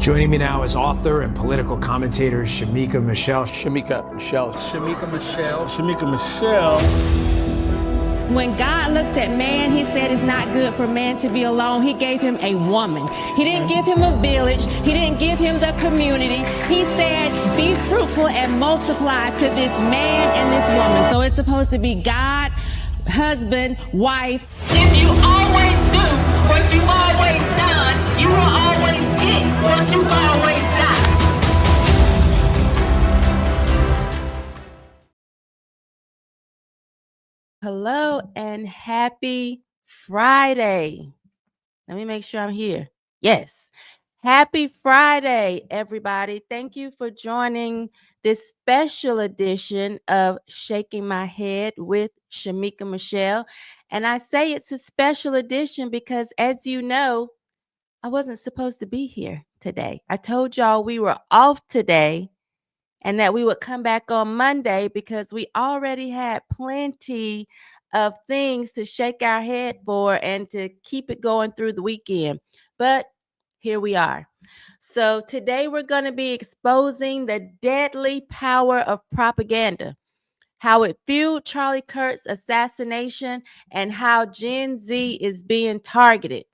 Joining me now is author and political commentator Shamika Michelle. When God looked at man, he said it's not good for man to be alone. He gave him a woman. He didn't give him a village. He didn't give him the community. He said, be fruitful and multiply to this man and this woman. So it's supposed to be God, husband, wife. If you always do what you've always done, you will always get what you've always got. Hello and happy Friday. Let me make sure I'm here. Yes. Happy Friday, everybody. Thank you for joining this special edition of Shaking My Head with Shamika Michelle. And I say it's a special edition because, as you know, I wasn't supposed to be here today. I told y'all we were off today and that we would come back on Monday because we already had plenty of things to shake our head for and to keep it going through the weekend. But here we are. So today we're going to be exposing the deadly power of propaganda, how it fueled Charlie Kirk's assassination, and how Gen Z is being targeted,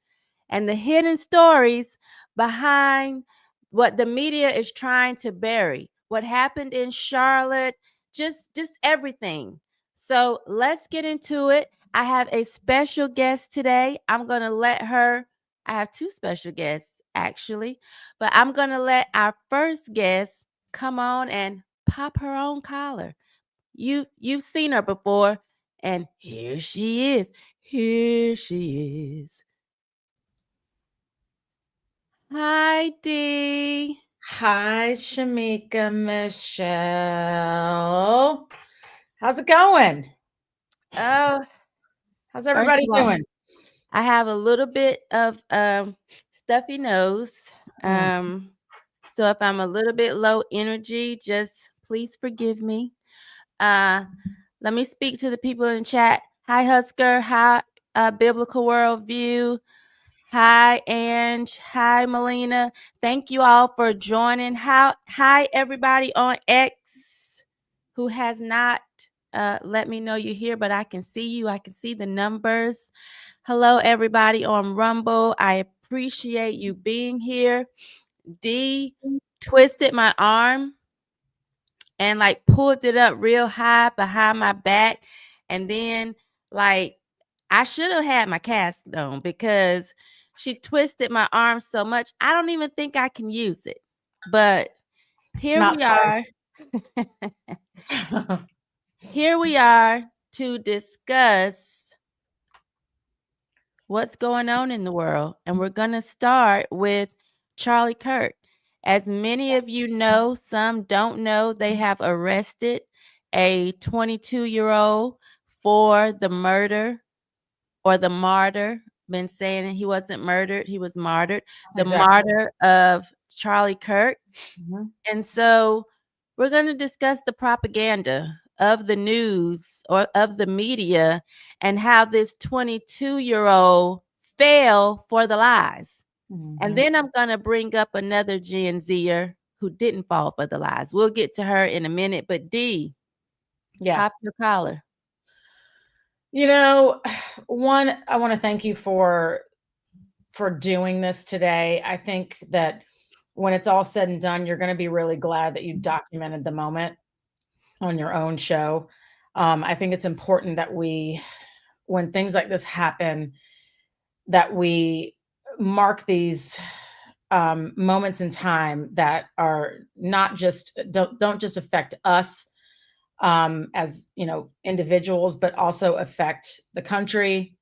and the hidden stories behind what the media is trying to bury, what happened in Charlotte, just everything. So let's get into it. I have a special guest today. I'm going to let her, I have two special guests actually, but I'm going to let our first guest come on and pop her own collar. You've seen her before, and here she is. Here she is. Hi, Dee. Hi, Shamika Michelle. How's it going? Oh, How's everybody doing? I have a little bit of stuffy nose. So if I'm a little bit low energy, just please forgive me. Let me speak to the people in chat. Hi, Husker. Hi, Biblical Worldview. Hi, Ange. Hi, Melina. Thank you all for joining. Hi, everybody on X who has not let me know you're here, but I can see you. I can see the numbers. Hello, everybody on Rumble. I appreciate you being here. Dee twisted my arm and like pulled it up real high behind my back. And then like I should have had my cast on because she twisted my arm so much. I don't even think I can use it. But here we are. Here we are to discuss what's going on in the world. And we're going to start with Charlie Kirk. As many of you know, some don't know, they have arrested a 22-year-old for the murder or the martyr. Been saying he wasn't murdered, he was martyred. Martyr of Charlie Kirk. And so we're going to discuss the propaganda of the news or of the media and how this 22-year-old fell for the lies. And then I'm going to bring up another Gen Zer who didn't fall for the lies. We'll get to her in a minute. But Dee, pop your collar. You know, one, I want to thank you for doing this today. I think that when it's all said and done, you're going to be really glad that you documented the moment on your own show. I think it's important that when things like this happen, that we mark these moments in time that are not just don't just affect us as individuals, but also affect the country.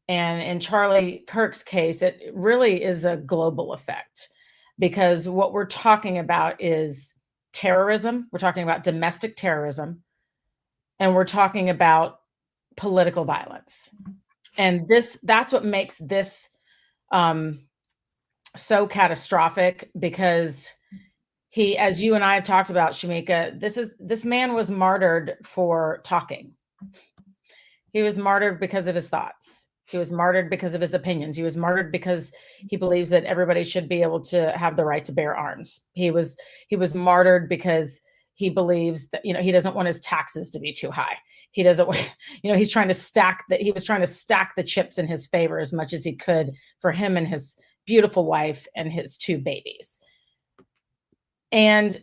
And in Charlie Kirk's case, it really is a global effect, because what we're talking about is terrorism. We're talking about domestic terrorism, and we're talking about political violence. And that's what makes this so catastrophic, because he, as you and I have talked about, Shamika, this man was martyred for talking. He was martyred because of his thoughts. He was martyred because of his opinions. He was martyred because he believes that everybody should be able to have the right to bear arms. He was martyred because he believes that, he doesn't want his taxes to be too high. He doesn't, he was trying to stack the chips in his favor as much as he could for him and his beautiful wife and his 2 babies. And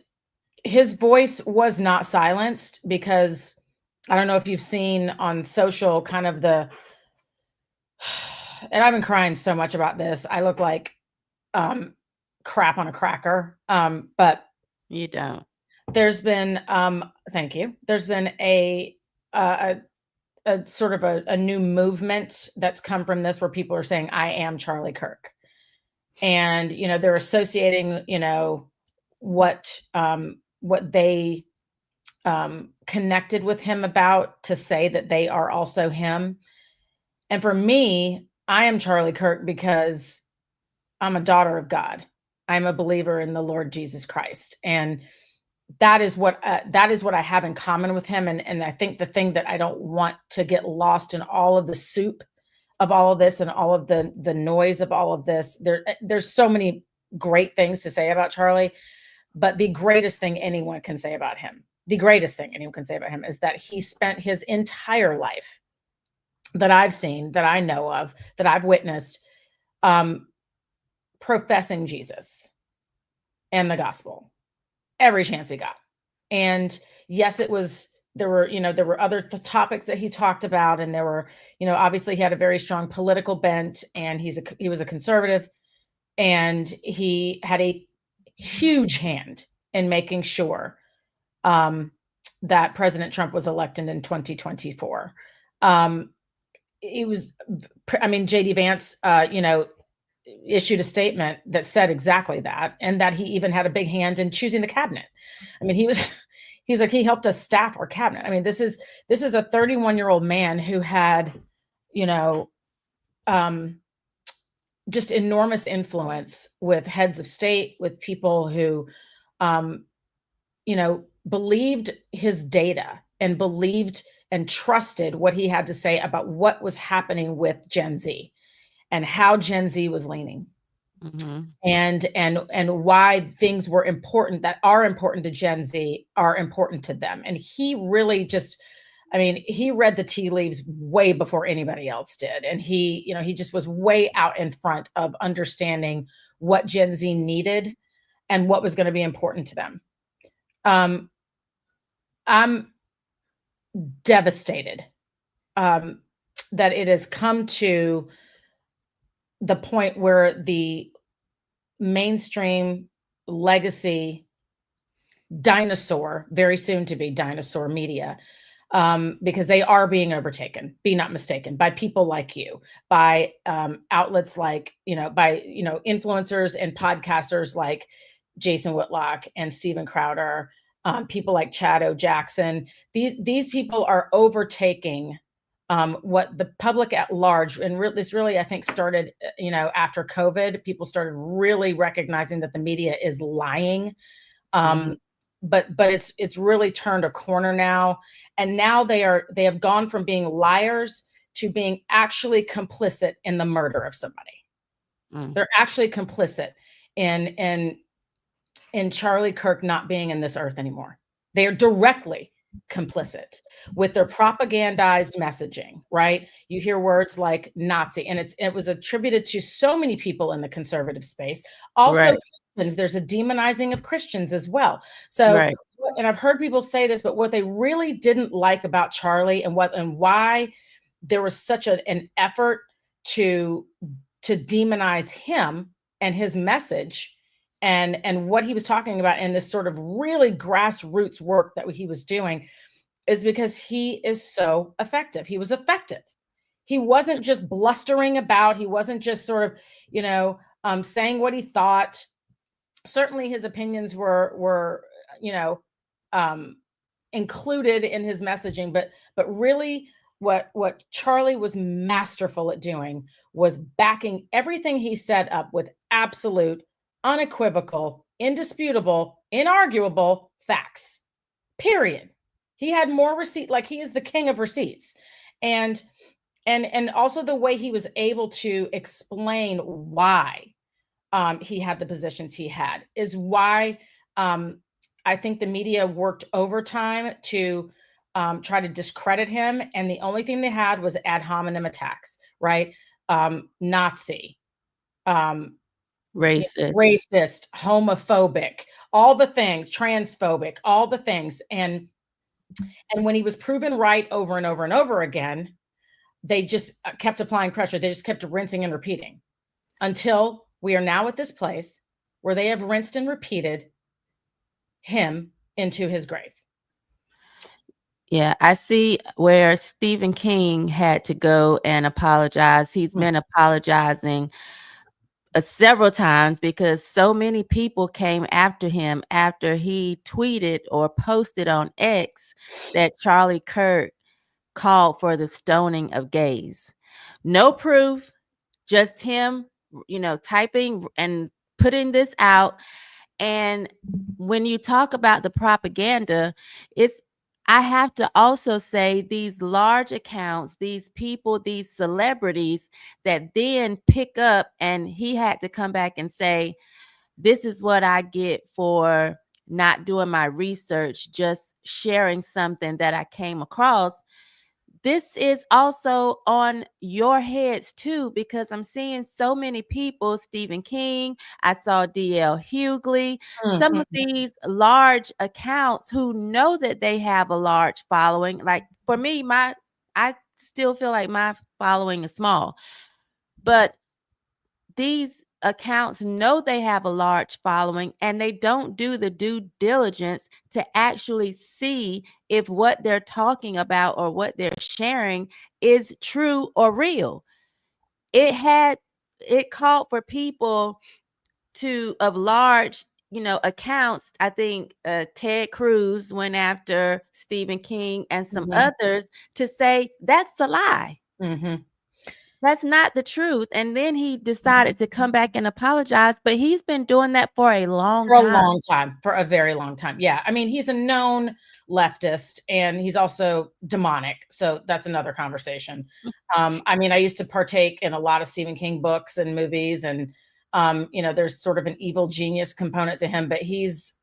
his voice was not silenced, because I don't know if you've seen on social kind of and I've been crying so much about this. I look like crap on a cracker. But You don't. there's been, thank you. There's been a sort of a new movement that's come from this, where people are saying, I am Charlie Kirk. And, they're associating, what they connected with him about, to say that they are also him. And for me, I am Charlie Kirk because I'm a daughter of God. I'm a believer in the Lord Jesus Christ. And that is what I have in common with him. And I think the thing that I don't want to get lost in all of the soup of all of this and all of the noise of all of this, there's so many great things to say about Charlie, but the greatest thing anyone can say about him, is that he spent his entire life, that I've seen, that I know of, that I've witnessed, professing Jesus and the gospel every chance he got. And yes, there were other topics that he talked about, and there were, obviously he had a very strong political bent, and he was a conservative, and he had a huge hand in making sure that President Trump was elected in 2024. JD Vance, issued a statement that said exactly that, and that he even had a big hand in choosing the cabinet. I mean, he's like, he helped us staff our cabinet. I mean, this is a 31-year-old man who had, just enormous influence with heads of state, with people who, believed his data and believed and trusted what he had to say about what was happening with Gen Z and how Gen Z was leaning. Mm-hmm. And why things were important, that are important to Gen Z, are important to them. And he really he read the tea leaves way before anybody else did. And he just was way out in front of understanding what Gen Z needed and what was going to be important to them. I'm devastated that it has come to the point where the mainstream legacy dinosaur, very soon to be dinosaur media, because they are being overtaken, be not mistaken, by people like you, by outlets like, influencers and podcasters like Jason Whitlock and Steven Crowder, people like Chad O. Jackson. These people are overtaking what the public at large, and this really, I think, started, after COVID. People started really recognizing that the media is lying. But it's really turned a corner now. And now they have gone from being liars to being actually complicit in the murder of somebody. They're actually complicit in Charlie Kirk not being in this earth anymore. They are directly complicit with their propagandized messaging, right? You hear words like Nazi, and it was attributed to so many people in the conservative space. Also, right. Christians, there's a demonizing of Christians as well. So, right. And I've heard people say this, but what they really didn't like about Charlie and why there was such an effort to demonize him and his message and what he was talking about in this sort of really grassroots work that he was doing, is because he is so effective. He was effective. He wasn't just blustering about. He wasn't just sort of, saying what he thought. Certainly his opinions were included in his messaging, but really what Charlie was masterful at doing was backing everything he said up with absolute, unequivocal, indisputable, inarguable facts, period. He had more receipt, like he is the king of receipts. And And also the way he was able to explain why he had the positions he had is why I think the media worked overtime to try to discredit him. And the only thing they had was ad hominem attacks, right? Nazi, um, racist, homophobic, all the things, transphobic, all the things. And when he was proven right over and over and over again, they just kept applying pressure. They just kept rinsing and repeating until we are now at this place where they have rinsed and repeated him into his grave. Yeah, I see where Stephen King had to go and apologize. He's been apologizing several times because so many people came after him after he tweeted or posted on X that Charlie Kirk called for the stoning of gays. No proof, just him, typing and putting this out. And when you talk about the propaganda, I have to also say these large accounts, these people, these celebrities that then pick up, and he had to come back and say, this is what I get for not doing my research, just sharing something that I came across. This is also on your heads too, because I'm seeing so many people, Stephen King, I saw D.L. Hughley, some of these large accounts who know that they have a large following. Like for me, I still feel like my following is small, but these accounts know they have a large following and they don't do the due diligence to actually see if what they're talking about or what they're sharing is true or real. It called for people of large, accounts. I think Ted Cruz went after Stephen King and some others to say that's a lie. That's not the truth. And then he decided to come back and apologize, but he's been doing that for a long time. For a very long time. Yeah. I mean, he's a known leftist and he's also demonic. So that's another conversation. I mean, I used to partake in a lot of Stephen King books and movies, and there's sort of an evil genius component to him, but he's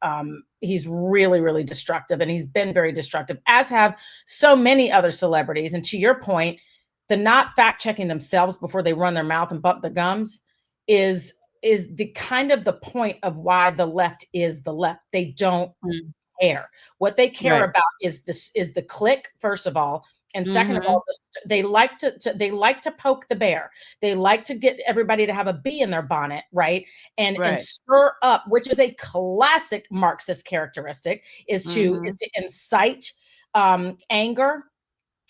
really, really destructive, and he's been very destructive, as have so many other celebrities. And to your point, the not fact checking themselves before they run their mouth and bump the gums is the kind of the point of why the left is the left. They don't care. What they care about is the click, first of all, and second of all, they like to poke the bear. They like to get everybody to have a bee in their bonnet, right? And stir up, which is a classic Marxist characteristic, is to incite anger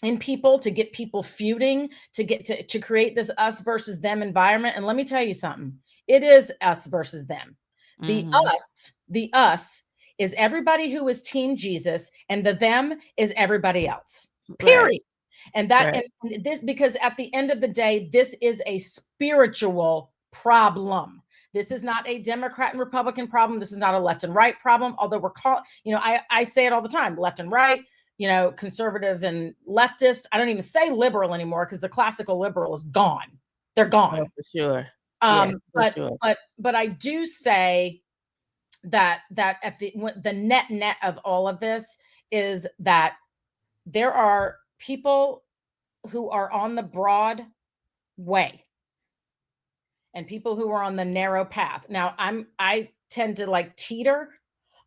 in people, to get people feuding, to create this us versus them environment. And let me tell you something, it is us versus them. The us is everybody who is Team Jesus, and the them is everybody else, period. And and this, because at the end of the day, this is a spiritual problem. This is not a Democrat and Republican problem. This is not a left and right problem, although we're called, I say it all the time, left and right, conservative and leftist. I don't even say liberal anymore because the classical liberal is gone. They're gone. Oh, for sure. But I do say that at the net of all of this is that there are people who are on the broad way and people who are on the narrow path. Now I tend to like teeter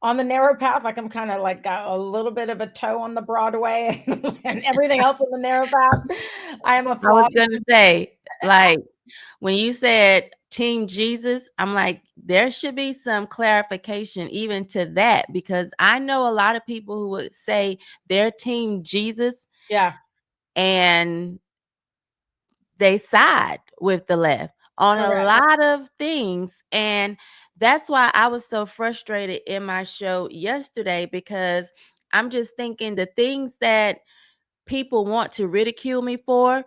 on the narrow path, like I'm kind of like got a little bit of a toe on the Broadway and everything else on the narrow path. I was gonna say, like when you said Team Jesus, I'm like, there should be some clarification even to that, because I know a lot of people who would say they're Team Jesus. Yeah. And they side with the left on a lot of things. And that's why I was so frustrated in my show yesterday, because I'm just thinking the things that people want to ridicule me for,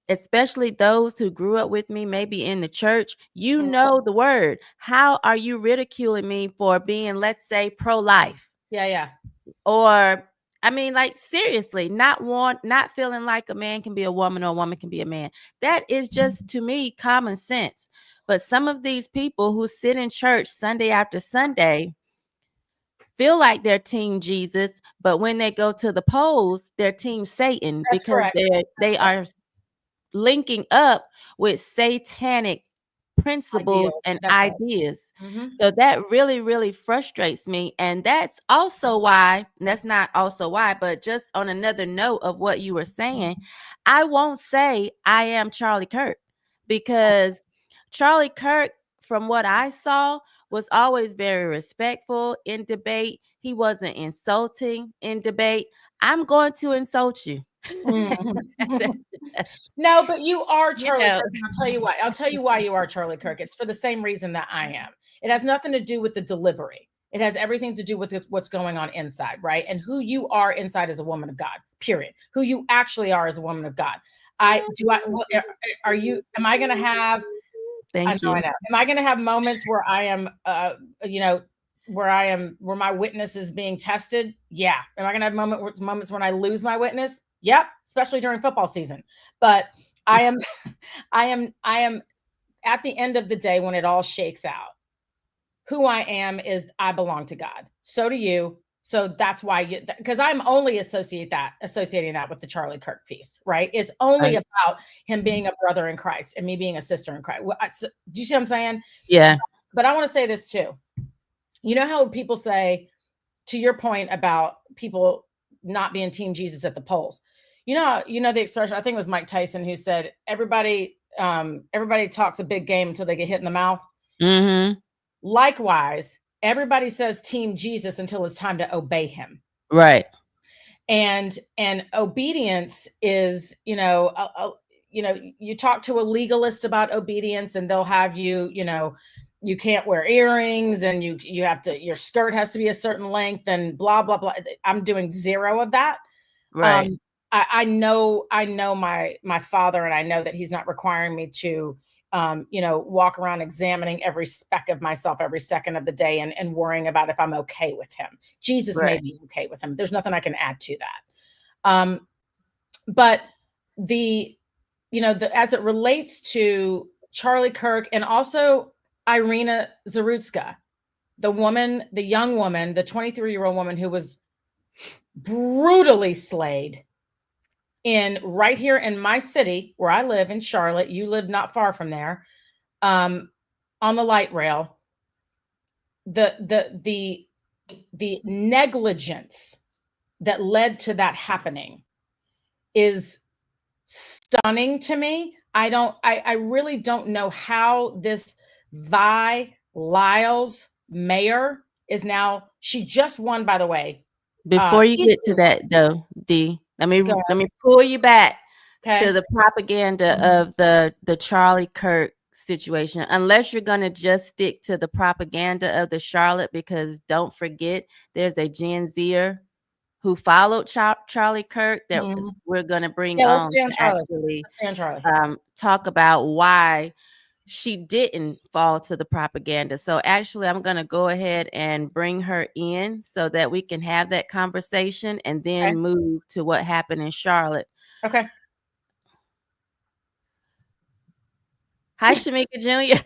especially those who grew up with me, maybe in the church, know the word. How are you ridiculing me for being, let's say, pro-life? Yeah. Or I mean, like, seriously, not feeling like a man can be a woman or a woman can be a man. That is just, to me, common sense. But some of these people who sit in church Sunday after Sunday feel like they're team Jesus, but when they go to the polls, they're team Satan, That's because correct. they are linking up with satanic principles Ideals. and That's right. ideas. Mhm. So that really, really frustrates me. And that's also why, that's not also why, but just on another note of what you were saying, I won't say I am Charlie Kirk, because Charlie Kirk, from what I saw, was always very respectful in debate. He wasn't insulting in debate. I'm going to insult you. Mhm. No, but you are You Charlie know. Kirk, and I'll tell you why. I'll tell you why you are Charlie Kirk. It's for the same reason that I am. It has nothing to do with the delivery. It has everything to do with what's going on inside, right? And who you are inside as a woman of God, period. Who you actually are as a woman of God. Are you, am I going to have, Thank you. I know. Am I going to have moments where I am, where my witness is being tested? Yeah. Am I going to have moments when I lose my witness? Yep. Especially during football season. But I am, I am at the end of the day, when it all shakes out, who I am is I belong to God. So do you. So that's why because I'm only associating that with the Charlie Kirk piece, right? It's only Right. about him being a brother in Christ and me being a sister in Christ. Do you see what I'm saying? Yeah. But I want to say this too. You know how people say, to your point about people not being team Jesus at the polls. You know the expression, I think it was Mike Tyson who said, everybody talks a big game until they get hit in the mouth. Mm-hmm. Likewise, everybody says team Jesus until it's time to obey him. Right. And obedience is, you talk to a legalist about obedience and they'll have you, you can't wear earrings and you have to, your skirt has to be a certain length and blah, blah, blah. I'm doing zero of that. Right. I know my father, and I know that he's not requiring me to, walk around examining every speck of myself every second of the day and worrying about if I'm okay with him. Jesus may be okay with him. There's nothing I can add to that. But as it relates to Charlie Kirk and also Iryna Zarutska, the young woman, the 23-year-old woman who was brutally slayed right here in my city where I live in Charlotte. You live not far from there, on the light rail. The negligence that led to that happening is stunning to me. I really don't know how this Vi Lyles mayor is now. She just won, by the way. Before you get to that, though, Dee, let me pull you back to the propaganda of the Charlie Kirk situation. Unless you're gonna just stick to the propaganda of the Charlotte, because don't forget, there's a Gen Zer who followed Charlie Kirk that we're gonna bring on to actually talk about why she didn't fall to the propaganda. So actually, I'm going to go ahead and bring her in so that we can have that conversation and then move to what happened in Charlotte. Okay. Hi, Shamika Jr.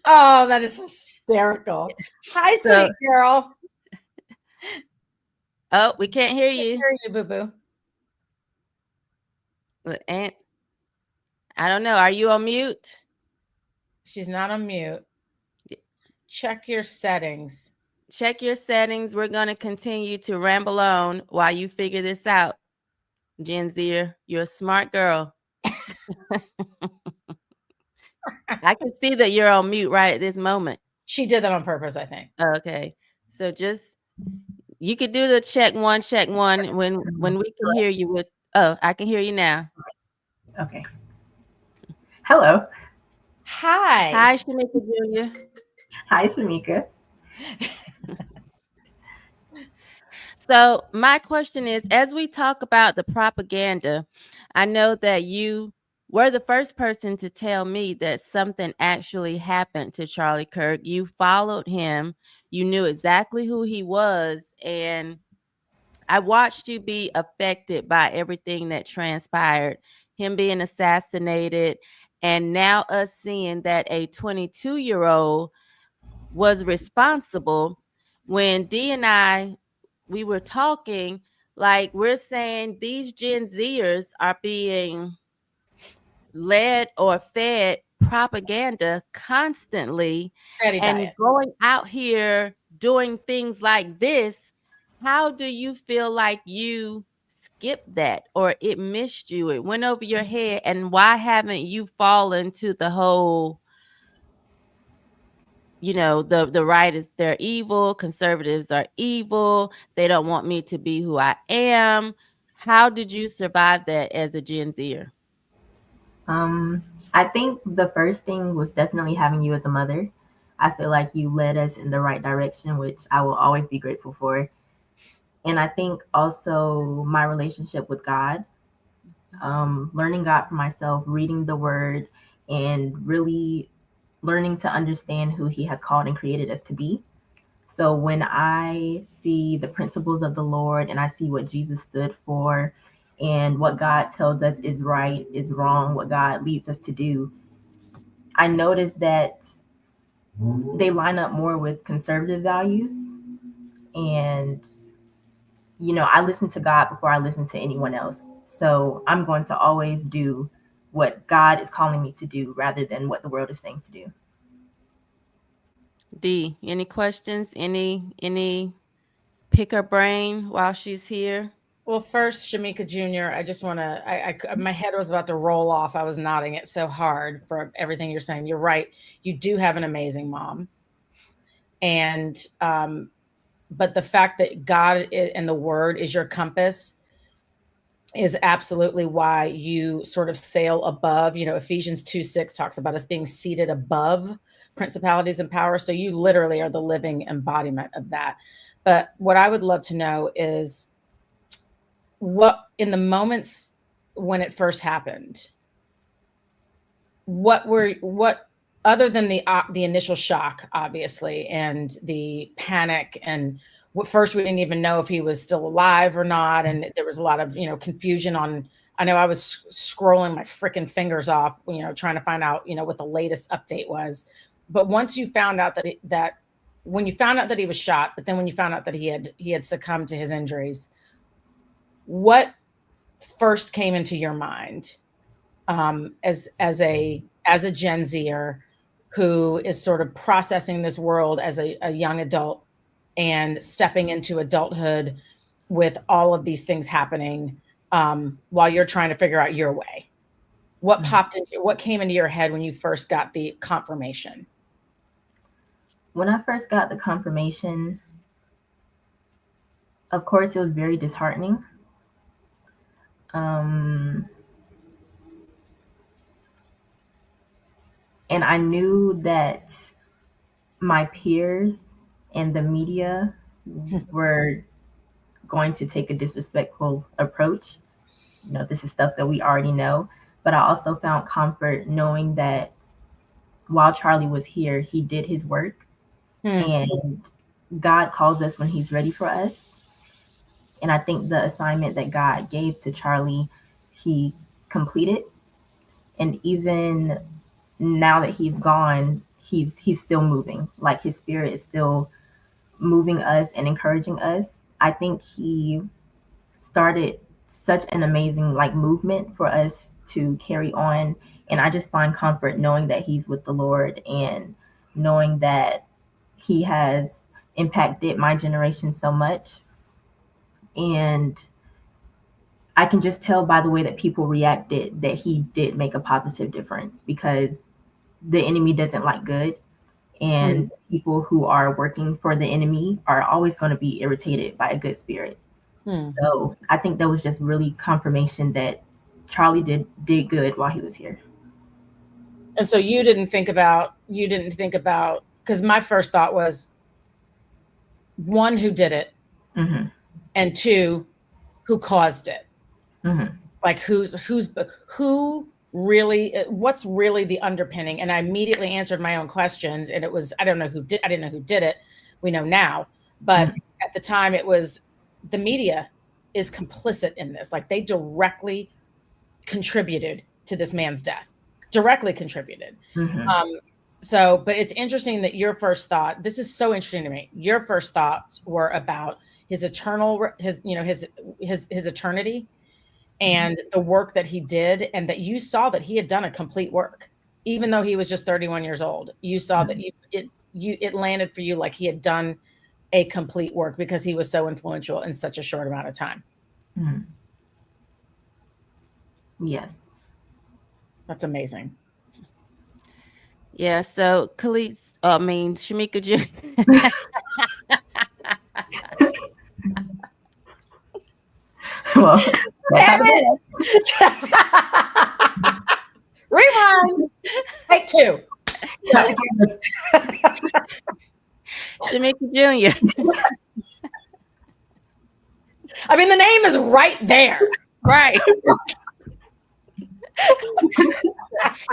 Oh, that is hysterical. Hi, sweet girl. Oh, we can't hear you. Hear you, boo-boo. And I don't know. Are you on mute? She's not on mute. Check your settings. Check your settings. We're going to continue to ramble on while you figure this out. Gen Zer, you're a smart girl. I can see that you're on mute right at this moment. She did that on purpose, I think. Okay. So you could do the check one when we can hear you with, I can hear you now. Okay. Hello. Hi. Hi, Shamika Jr. Hi, Shamika. So my question is, as we talk about the propaganda, I know that you were the first person to tell me that something actually happened to Charlie Kirk. You followed him. You knew exactly who he was. And I watched you be affected by everything that transpired, him being assassinated, and now us seeing that a 22-year-old was responsible. When Dee and I, we were talking, like we're saying these Gen Zers are being led or fed propaganda constantly Steady and diet. going out here doing things like this. How do you feel like you skipped that or it missed you? It went over your head. And why haven't you fallen to the whole, the right is they're evil, conservatives are evil, they don't want me to be who I am? How did you survive that as a Gen Zer? I think the first thing was definitely having you as a mother. I feel like you led us in the right direction, which I will always be grateful for. And I think also my relationship with God, learning God for myself, reading the word, and really learning to understand who He has called and created us to be. So when I see the principles of the Lord and I see what Jesus stood for and what God tells us is right, is wrong, what God leads us to do, I notice that they line up more with conservative values. And, I listen to God before I listen to anyone else. So I'm going to always do what God is calling me to do rather than what the world is saying to do. Dee, any questions? Any pick her brain while she's here? Well, first, Shamika Jr., I just want to, my head was about to roll off. I was nodding it so hard for everything you're saying. You're right. You do have an amazing mom. And, but the fact that God and the word is your compass is absolutely why you sort of sail above. Ephesians 2:6 talks about us being seated above principalities and power. So you literally are the living embodiment of that. But what I would love to know is, what in the moments when it first happened, what other than the initial shock, obviously, and the panic, and first we didn't even know if he was still alive or not, and there was a lot of confusion on. I know I was scrolling my freaking fingers off, trying to find out what the latest update was. But once you found out that when you found out that he was shot, but then when you found out that he had succumbed to his injuries, what first came into your mind as a Gen Zer who is sort of processing this world as a young adult and stepping into adulthood with all of these things happening while you're trying to figure out your way? What came into your head when you first got the confirmation? When I first got the confirmation, of course, it was very disheartening. And I knew that my peers and the media were going to take a disrespectful approach. This is stuff that we already know. But I also found comfort knowing that while Charlie was here, he did his work. And God calls us when He's ready for us. And I think the assignment that God gave to Charlie, He completed. And even now that he's gone, he's still moving. Like His spirit is still moving us and encouraging us. I think He started such an amazing movement for us to carry on. And I just find comfort knowing that He's with the Lord and knowing that He has impacted my generation so much. And I can just tell by the way that people reacted that He did make a positive difference, because the enemy doesn't like good. And people who are working for the enemy are always going to be irritated by a good spirit. So I think that was just really confirmation that Charlie did good while he was here. And so you didn't think about, because my first thought was, one, who did it? Mm-hmm. And two, who caused it? Mm-hmm. Like who really, what's really the underpinning? And I immediately answered my own questions, and it was, I didn't know who did it. We know now, but at the time it was the media is complicit in this. Like, they directly contributed to this man's death, directly contributed. So, but it's interesting that your first thought, this is so interesting to me. Your first thoughts were about his eternity and the work that he did, and that you saw that he had done a complete work, even though he was just 31 years old. You saw that it landed for you like he had done a complete work because he was so influential in such a short amount of time. Yes. That's amazing. Yeah, so Shamika Jr. Well, rewind. Take two. Shamika Jr. I mean, the name is right there. Right.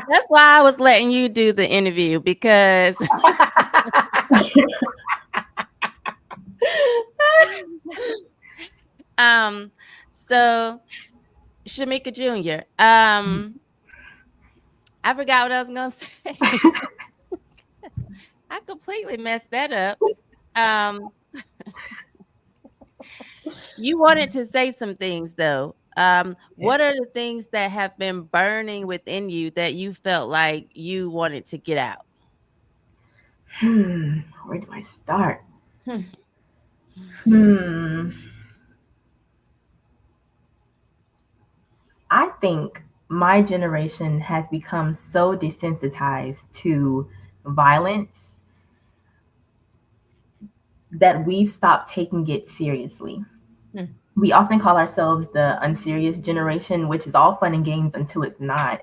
That's why I was letting you do the interview, because so Shamika Jr. I forgot what I was gonna say. I completely messed that up. You wanted to say some things though. What are the things that have been burning within you that you felt like you wanted to get out? Where do I start? I think my generation has become so desensitized to violence that we've stopped taking it seriously. We often call ourselves the unserious generation, which is all fun and games until it's not.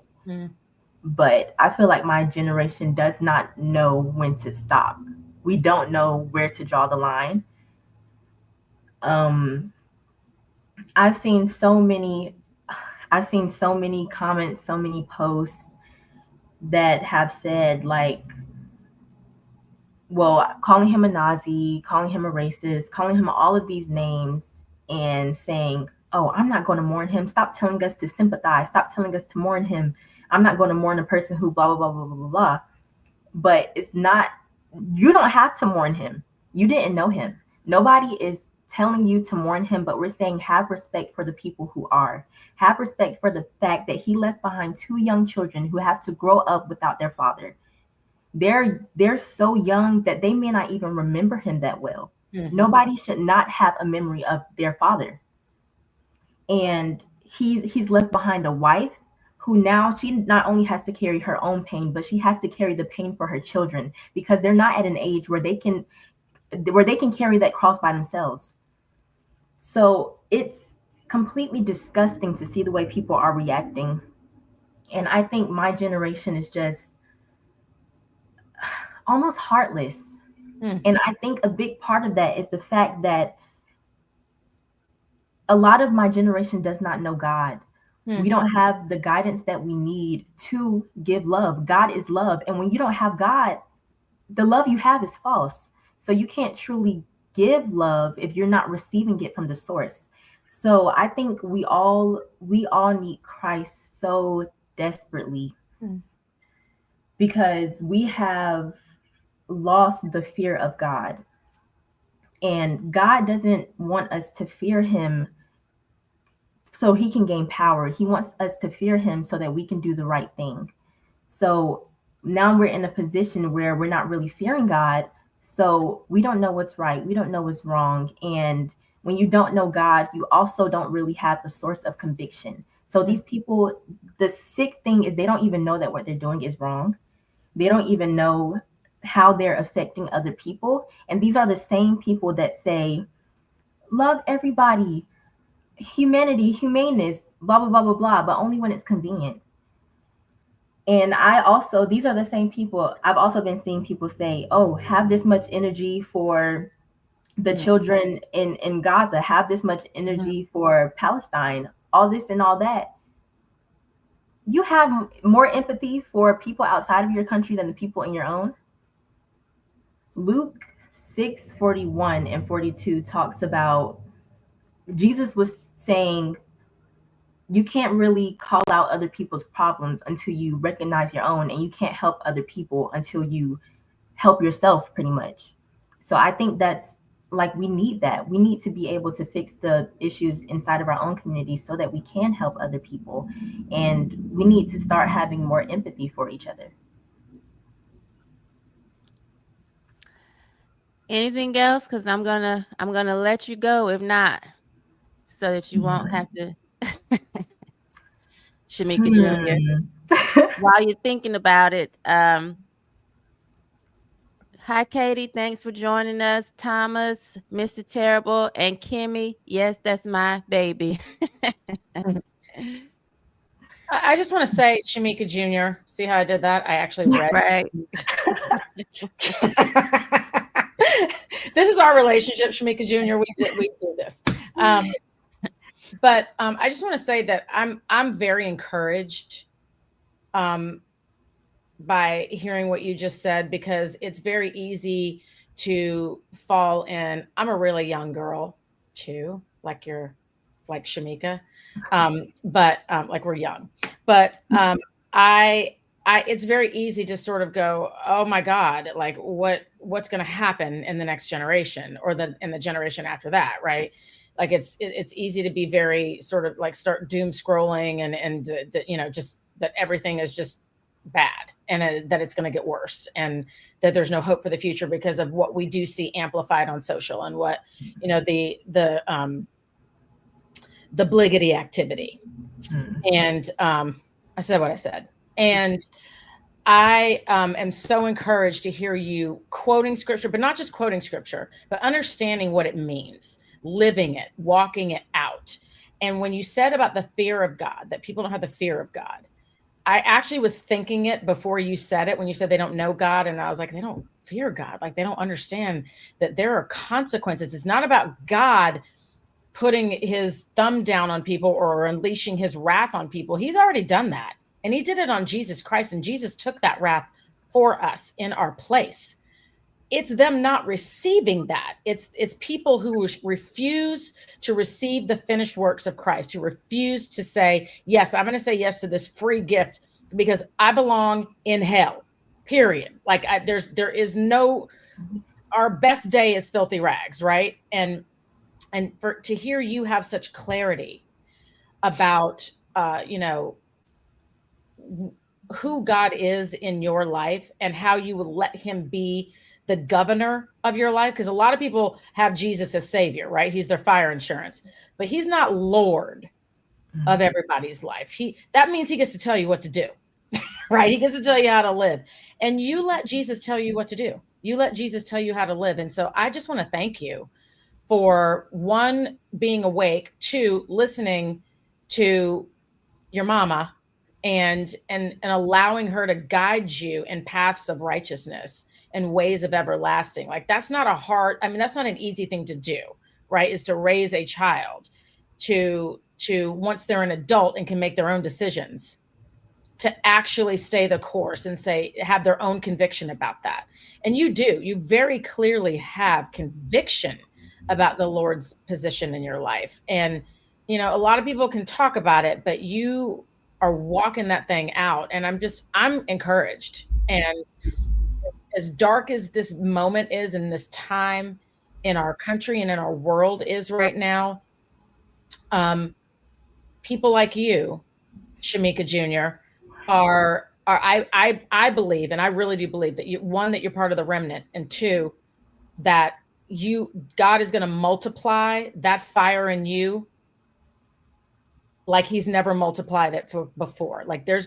But I feel like my generation does not know when to stop. We don't know where to draw the line. I've seen so many comments, so many posts that have said, like, well, calling him a Nazi, calling him a racist, calling him all of these names, and saying, oh, I'm not going to mourn him. Stop telling us to sympathize. Stop telling us to mourn him. I'm not going to mourn a person who blah, blah, blah, blah, blah, blah, blah. But it's not, you don't have to mourn him. You didn't know him. Nobody is telling you to mourn him, but we're saying have respect for the people who are. Have respect for the fact that he left behind 2 young children who have to grow up without their father. They're so young that they may not even remember him that well. Nobody should not have a memory of their father. And he's left behind a wife who now she not only has to carry her own pain, but she has to carry the pain for her children, because they're not at an age where they can carry that cross by themselves. So it's completely disgusting to see the way people are reacting. And I think my generation is just almost heartless. And I think a big part of that is the fact that a lot of my generation does not know God. We don't have the guidance that we need to give love. God is love. And when you don't have God, the love you have is false. So you can't truly give love if you're not receiving it from the source. So I think we all need Christ so desperately, because we have lost the fear of God. And God doesn't want us to fear him so he can gain power. He wants us to fear him so that we can do the right thing. So now we're in a position where we're not really fearing God. So we don't know what's right. We don't know what's wrong. And when you don't know God, you also don't really have the source of conviction. So these people, the sick thing is they don't even know that what they're doing is wrong. They don't even know how they're affecting other people. And these are the same people that say, love everybody, humanity, humaneness, blah, blah, blah, blah, blah, but only when it's convenient. And these are the same people. I've also been seeing people say, oh, have this much energy for the children in Gaza, have this much energy for Palestine, all this and all that. you have more empathy for people outside of your country than the people in your own. Luke 6:41 and 42 talks about, Jesus was saying, you can't really call out other people's problems until you recognize your own, and you can't help other people until you help yourself, pretty much. So I think that's like, we need that. We need to be able to fix the issues inside of our own community so that we can help other people. And we need to start having more empathy for each other. Anything else? Because I'm gonna let you go. If not, so that you won't have to. Shamika Jr. While you're thinking about it, hi, Katie. Thanks for joining us. Thomas, Mr. Terrible, and Kimmy. Yes, that's my baby. I just want to say, Shamika Jr., see how I did that? I actually read. Right. This is our relationship, Shamika Jr. We do this. But I just want to say that I'm very encouraged by hearing what you just said, because it's very easy to fall in. I'm a really young girl too, like Shamika, but like we're young. But it's very easy to sort of go, oh my God, like what's going to happen in the next generation, or in the generation after that, right? Like it's easy to be very sort of like start doom scrolling and just that everything is just bad, and that it's going to get worse, and that there's no hope for the future because of what we do see amplified on social, and what the bliggity activity. And I said what I said, and I am so encouraged to hear you quoting scripture, but not just quoting scripture, but understanding what it means, living it, walking it out. And when you said about the fear of God, that people don't have the fear of God, I actually was thinking it before you said it, when you said they don't know God. And I was like, they don't fear God. Like, they don't understand that there are consequences. It's not about God putting his thumb down on people or unleashing his wrath on people. He's already done that. And he did it on Jesus Christ. And Jesus took that wrath for us in our place. It's them not receiving that. It's people who refuse to receive the finished works of Christ, who refuse to say, yes, I'm going to say yes to this free gift because I belong in hell, period. Like there is no, our best day is filthy rags, right? And to hear you have such clarity about, who God is in your life and how you will let him be the governor of your life. Because a lot of people have Jesus as savior, right? He's their fire insurance, but he's not Lord of everybody's life. That means he gets to tell you what to do, right? He gets to tell you how to live, and you let Jesus tell you what to do. You let Jesus tell you how to live. And so I just want to thank you for, one, being awake, two, listening to your mama and allowing her to guide you in paths of righteousness and ways of everlasting. Like, that's not that's not an easy thing to do, right? Is to raise a child to once they're an adult and can make their own decisions, to actually stay the course and have their own conviction about that. And you very clearly have conviction about the Lord's position in your life. And, a lot of people can talk about it, but you are walking that thing out. And I'm encouraged. And as dark as this moment is, and this time in our country and in our world is right now, people like you, Shamika Jr., I believe, and I really do believe that that you're part of the remnant, and two, that God is going to multiply that fire in you like he's never multiplied it before. Like I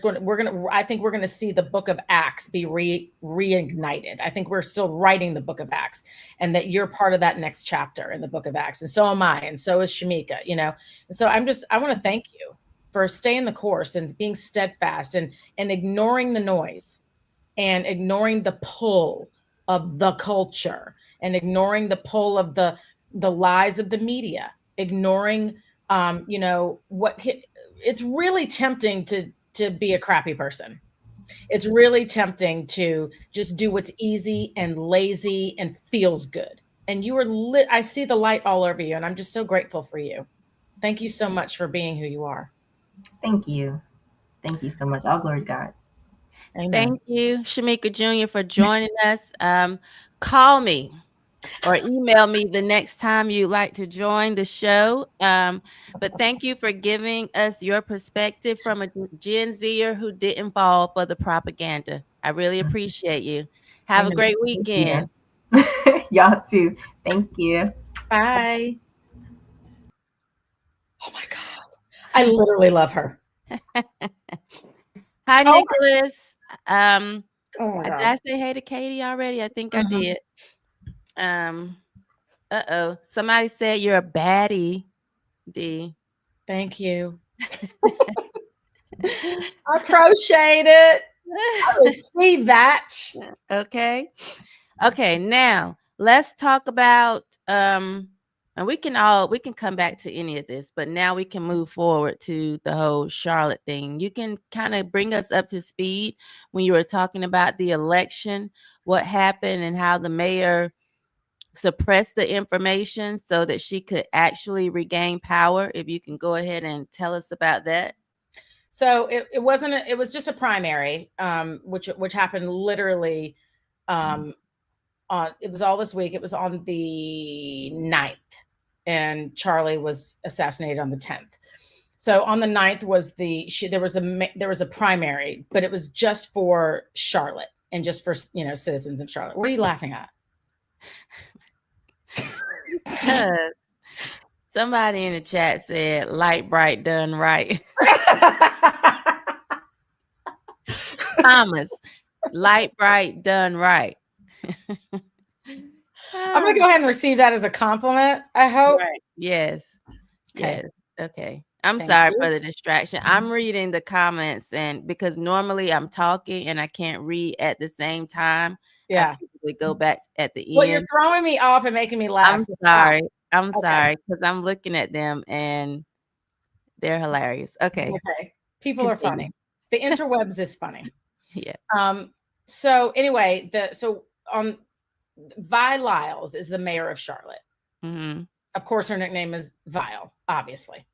think we're going to see the book of Acts be reignited. I think we're still writing the book of Acts, and that you're part of that next chapter in the book of Acts. And so am I. And so is Shamika, And so I want to thank you for staying the course and being steadfast and ignoring the noise and ignoring the pull of the culture and ignoring the pull of the lies of the media, ignoring, it's really tempting to be a crappy person. It's really tempting to just do what's easy and lazy and feels good. And you are lit. I see the light all over you, and I'm just so grateful for you. Thank you so much for being who you are. Thank you. Thank you so much. All glory to God. Amen. Thank you, Shamika Jr., for joining us. Call me or email me the next time you'd like to join the show. But thank you for giving us your perspective from a Gen Zer who didn't fall for the propaganda. I really appreciate you. Have a Amen. great weekend. Y'all too. Thank you. Bye. Oh my God. I literally love her. Hi, Oh. Nicholas. Oh my Did God. I say hey to Katie already? I think I did. Somebody said you're a baddie, Dee. Thank you. I appreciate it. I receive that. Okay. Now let's talk about and we can come back to any of this, but now we can move forward to the whole Charlotte thing. You can kind of bring us up to speed when you were talking about the election, what happened and how the mayor suppressed the information so that she could actually regain power. If you can go ahead and tell us about that. So it wasn't it was just a primary, which happened literally it was all this week. It was on the 9th, and Charlie was assassinated on the 10th. So on the 9th was there was a primary, but it was just for Charlotte and just for citizens of Charlotte. What are you laughing at? Somebody in the chat said light bright done right. Thomas, light bright done right. I'm gonna go ahead and receive that as a compliment, I hope. Right. Yes. Okay. Yes. Okay. I'm Thank sorry you. for the distraction. I'm reading the comments, and because normally I'm talking and I can't read at the same time, Yeah. I typically go back at the Well, you're end. throwing me off and making me laugh. I'm so stop. sorry. I'm Okay. sorry because I'm looking at them and they're hilarious. Okay. Okay. People are funny. The interwebs is funny. Yeah. So anyway, Vi Lyles is the mayor of Charlotte. Mm-hmm. Of course, her nickname is Vile, obviously.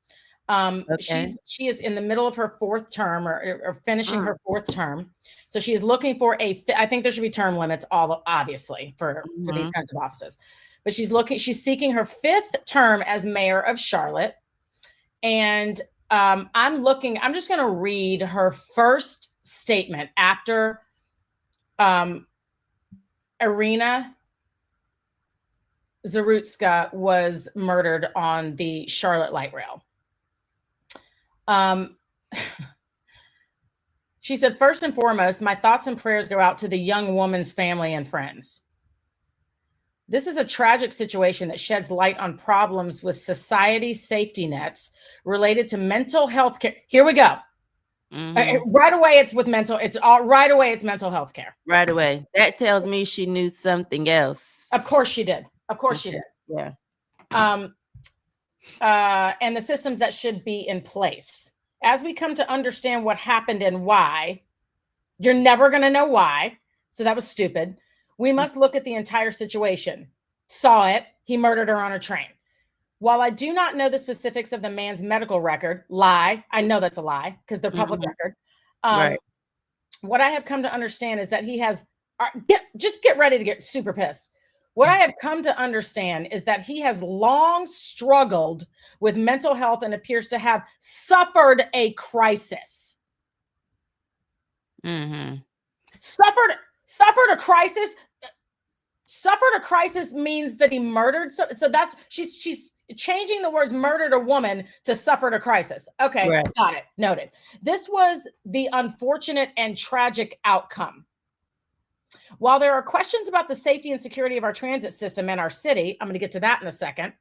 Okay. She is in the middle of her fourth term or finishing her fourth term. So she is looking for I think there should be term limits, obviously for these kinds of offices. But she's seeking her fifth term as mayor of Charlotte. And I'm just going to read her first statement after Iryna Zarutska was murdered on the Charlotte light rail. She said, first and foremost, my thoughts and prayers go out to the young woman's family and friends. This is a tragic situation that sheds light on problems with society's safety nets related to mental health care. Here we go. Right away, it's mental health care. Right away. That tells me she knew something else. Of course she did. She did. Yeah. And the systems that should be in place. As we come to understand what happened and why, you're never going to know why. So that was stupid. We must look at the entire situation. Saw it. He murdered her on a train. While I do not know the specifics of the man's medical record, lie. I know that's a lie because they're public record. Right. What I have come to understand is that he has, just get ready to get super pissed. What I have come to understand is that he has long struggled with mental health and appears to have suffered a crisis. Suffered a crisis. Suffered a crisis means that he murdered. So that's she's changing the words murdered a woman to suffered a crisis. Okay, right. Got it. Noted. This was the unfortunate and tragic outcome. While there are questions about the safety and security of our transit system and our city, I'm going to get to that in a second.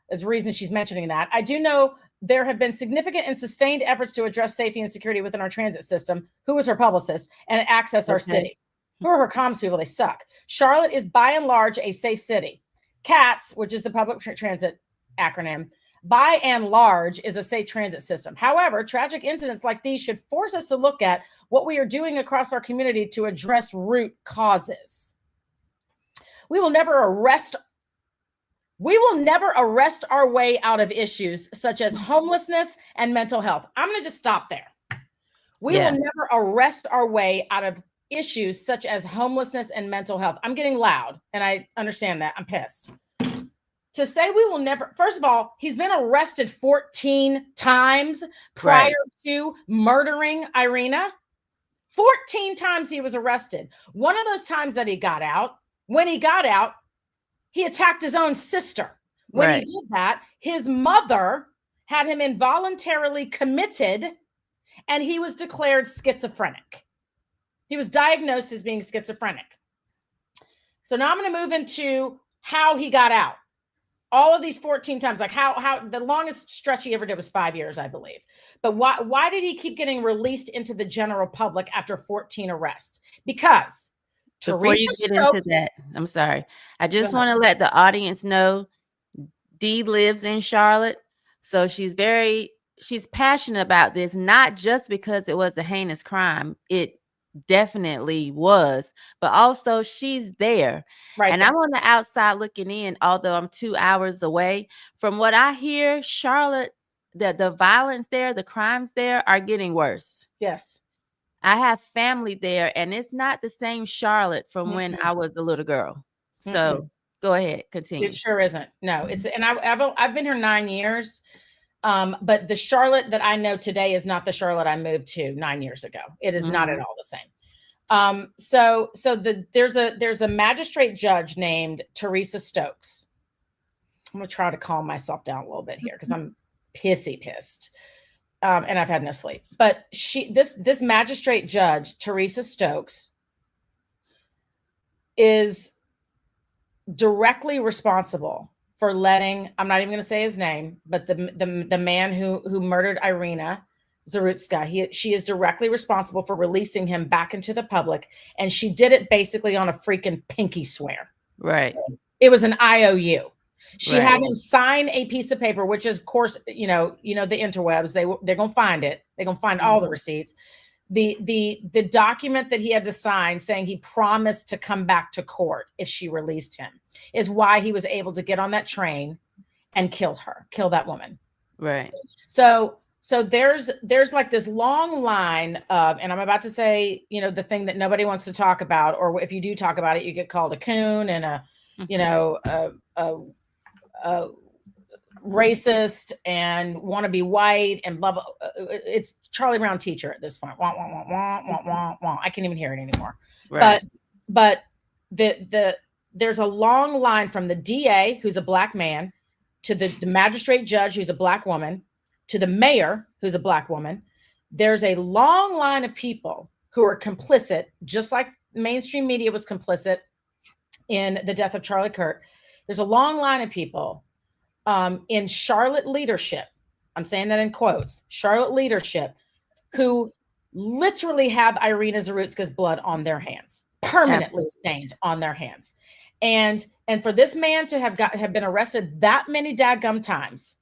There's a reason she's mentioning that. I do know there have been significant and sustained efforts to address safety and security within our transit system. Who is her publicist? And access our city. Who are her comms people? They suck. Charlotte is by and large a safe city. CATS, which is the public transit acronym, by and large, is a safe transit system. However, tragic incidents like these should force us to look at what we are doing across our community to address root causes. We will never arrest our way out of issues such as homelessness and mental health. I'm going to just stop there. We will never arrest our way out of issues such as homelessness and mental health. I'm getting loud, and I understand that. I'm pissed. To say we will never, first of all, he's been arrested 14 times prior to murdering Iryna. 14 times he was arrested. One of those times that he got out, when he got out, he attacked his own sister. When he did that, his mother had him involuntarily committed, and he was declared schizophrenic. He was diagnosed as being schizophrenic. So now I'm going to move into how he got out. All of these 14 times, like how the longest stretch he ever did was 5 years, I believe. But why did he keep getting released into the general public after 14 arrests? Because before you get into that, I'm sorry. I just want to let the audience know Dee lives in Charlotte. So she's passionate about this, not just because it was a heinous crime. It definitely was, but also she's there. And I'm on the outside looking in, although I'm 2 hours away. From what I hear, Charlotte, the violence there, the crimes there are getting worse. Yes. I have family there, and it's not the same Charlotte from when I was a little girl. So go ahead, continue. It sure isn't. No, it's, and I've been here 9 years. But the Charlotte that I know today is not the Charlotte I moved to 9 years ago. It is not at all the same. So there's a magistrate judge named Teresa Stokes. I'm gonna try to calm myself down a little bit here because I'm pissed. And I've had no sleep. But this magistrate judge, Teresa Stokes, is directly responsible for letting, I'm not even going to say his name, but the man who murdered Iryna Zarutska, she is directly responsible for releasing him back into the public. And she did it basically on a freaking pinky swear. Right. It was an IOU. She had him sign a piece of paper, which is, of course, you know, the interwebs, they're going to find it. They're going to find all the receipts. The document that he had to sign saying he promised to come back to court if she released him is why he was able to get on that train and kill that woman. Right. So there's like this long line of, and I'm about to say, you know, the thing that nobody wants to talk about, or if you do talk about it, you get called a coon and a racist and want to be white and blah, blah. It's Charlie Brown teacher at this point. Wah, wah, wah, wah, wah, wah, wah. I can't even hear it anymore. Right. But there's a long line from the DA, who's a black man, to the magistrate judge, who's a black woman, to the mayor, who's a black woman. There's a long line of people who are complicit, just like mainstream media was complicit in the death of Charlie Kirk. There's a long line of people in Charlotte leadership, I'm saying that in quotes, Charlotte leadership, who literally have Iryna Zarutska's blood on their hands, permanently stained on their hands. And for this man to have been arrested that many dadgum times,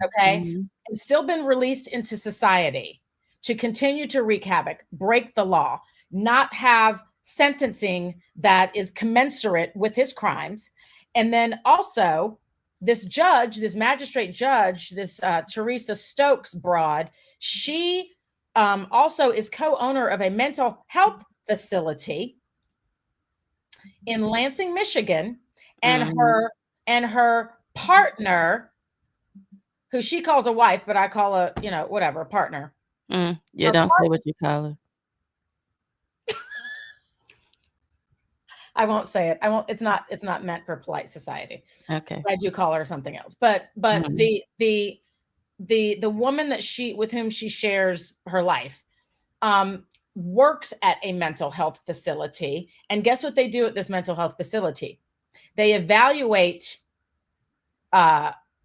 okay, and still been released into society to continue to wreak havoc, break the law, not have sentencing that is commensurate with his crimes. And then also this judge, this magistrate judge, this Teresa Stokes broad, she also is co-owner of a mental health facility in Lansing, Michigan, and her partner, who she calls a wife, but I call a, you know, whatever, a partner. Yeah, don't say what you call her. I won't say it. I won't. It's not meant for polite society. Okay. I do call her something else. But the woman with whom she shares her life works at a mental health facility. And guess what they do at this mental health facility? They evaluate